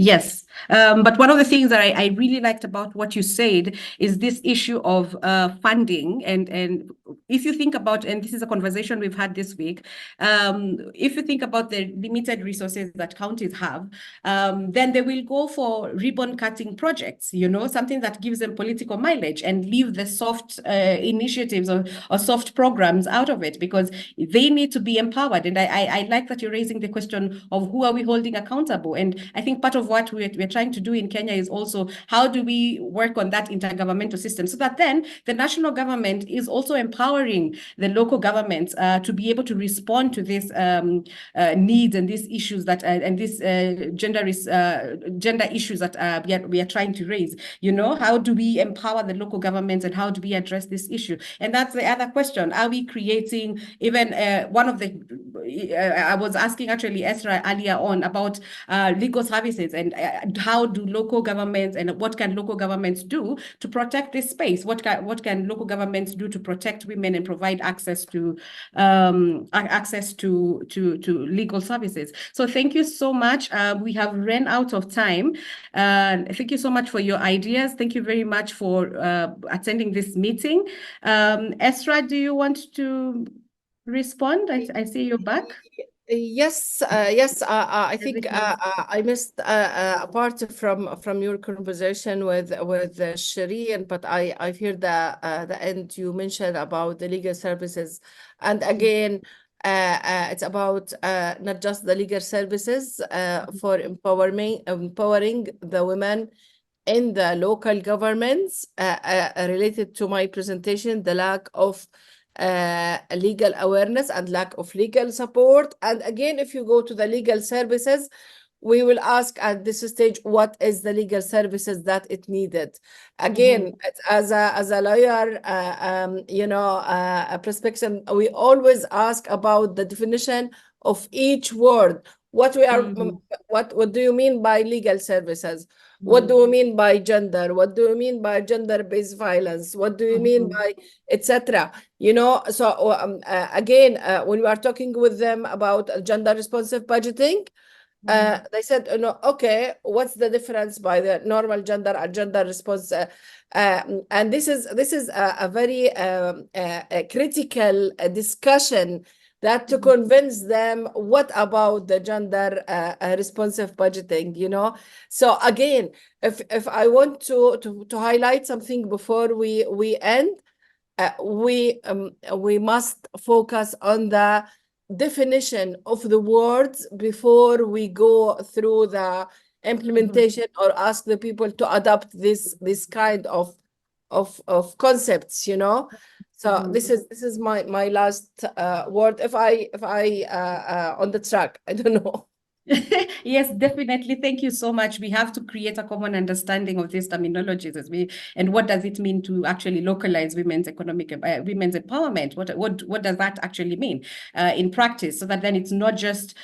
Yes, but one of the things that I really liked about what you said is this issue of funding. And if you think about, and this is a conversation we've had this week, if you think about the limited resources that counties have, then they will go for ribbon cutting projects, you know, something that gives them political mileage, and leave the soft initiatives or soft programs out of it, because they need to be empowered. And I like that you're raising the question of who are we holding accountable. And I think part of what we're trying to do in Kenya is also how do we work on that intergovernmental system, so that then the national government is also empowering the local governments to be able to respond to these needs and these issues that and these gender issues that we are trying to raise. You know, how do we empower the local governments, and how do we address this issue? And that's the other question. Are we creating even one of the I was asking actually Esra earlier on about legal services, and how do local governments, and what can local governments do to protect this space? What can local governments do to protect women and provide access to legal services? So thank you so much. We have run out of time. Thank you so much for your ideas. Thank you very much for attending this meeting. Esra, do you want to respond? I see you're back. Yes, yes. I think I missed a part from your conversation with Shireen, but I've heard the end. You mentioned about the legal services, and again, it's about not just the legal services for empowering the women in the local governments. Related to my presentation, the lack of legal awareness and lack of legal support. And again, if you go to the legal services, we will ask at this stage, what is the legal services that it needed? Again, as a lawyer, you know, a prescription, we always ask about the definition of each word. What we are, what do you mean by legal services? What do you mean by gender? What do you mean by gender-based violence? What do you mean by etc.? You know, so again, when we are talking with them about gender-responsive budgeting, they said, no, okay, what's the difference by the normal gender and gender response? And this is a very critical discussion that to convince them what about the gender responsive budgeting, you know. So again, if I want to highlight something before we end, we must focus on the definition of the words before we go through the implementation or ask the people to adopt this kind of concepts, you know. So this is my last word. If I on the track, I don't know. Yes, definitely. Thank you so much. We have to create a common understanding of these terminologies and what does it mean to actually localize women's women's empowerment. What does that actually mean in practice, so that then it's not just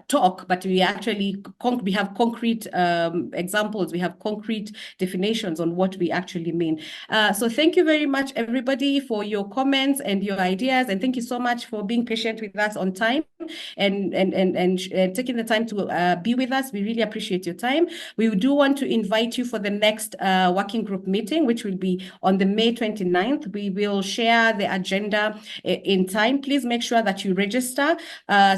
talk, but we actually we have concrete examples, we have concrete definitions on what we actually mean. So thank you very much, everybody, for your comments and your ideas, and thank you so much for being patient with us on time and taking the time to be with us. We really appreciate your time. We do want to invite you for the next working group meeting, which will be on the May 29th. We will share the agenda in time. Please make sure that you register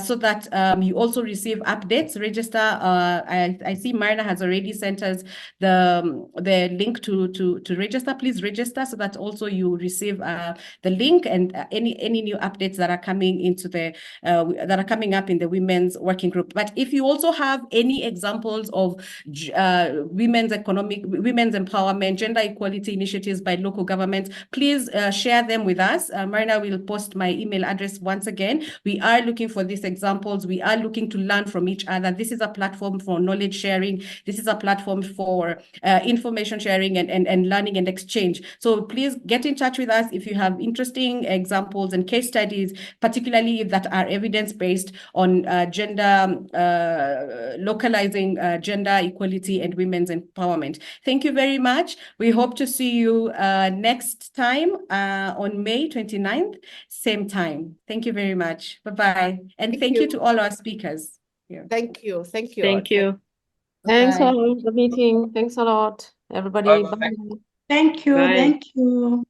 so that you also receive updates. Register. I see Marna has already sent us the link to register. Please register so that also you receive the link and any new updates that are coming into the that are coming up in the women's working group. But if you also have any examples of women's empowerment, gender equality initiatives by local governments, please share them with us. Marina will post my email address once again. We are looking for these examples. We are looking to learn from each other. This is a platform for knowledge sharing. This is a platform for information sharing and learning and exchange. So please get in touch with us if you have interesting examples and case studies, particularly that are evidence-based on gender, localizing gender equality and women's empowerment. Thank you very much. We hope to see you next time on May 29th, same time. Thank you very much. Bye-bye. And thank you to all our speakers. Thank you. Thank you. Thank you. Thanks Bye. for the meeting. Thanks a lot, everybody. Bye-bye. Bye. Thank you. Bye. Thank you.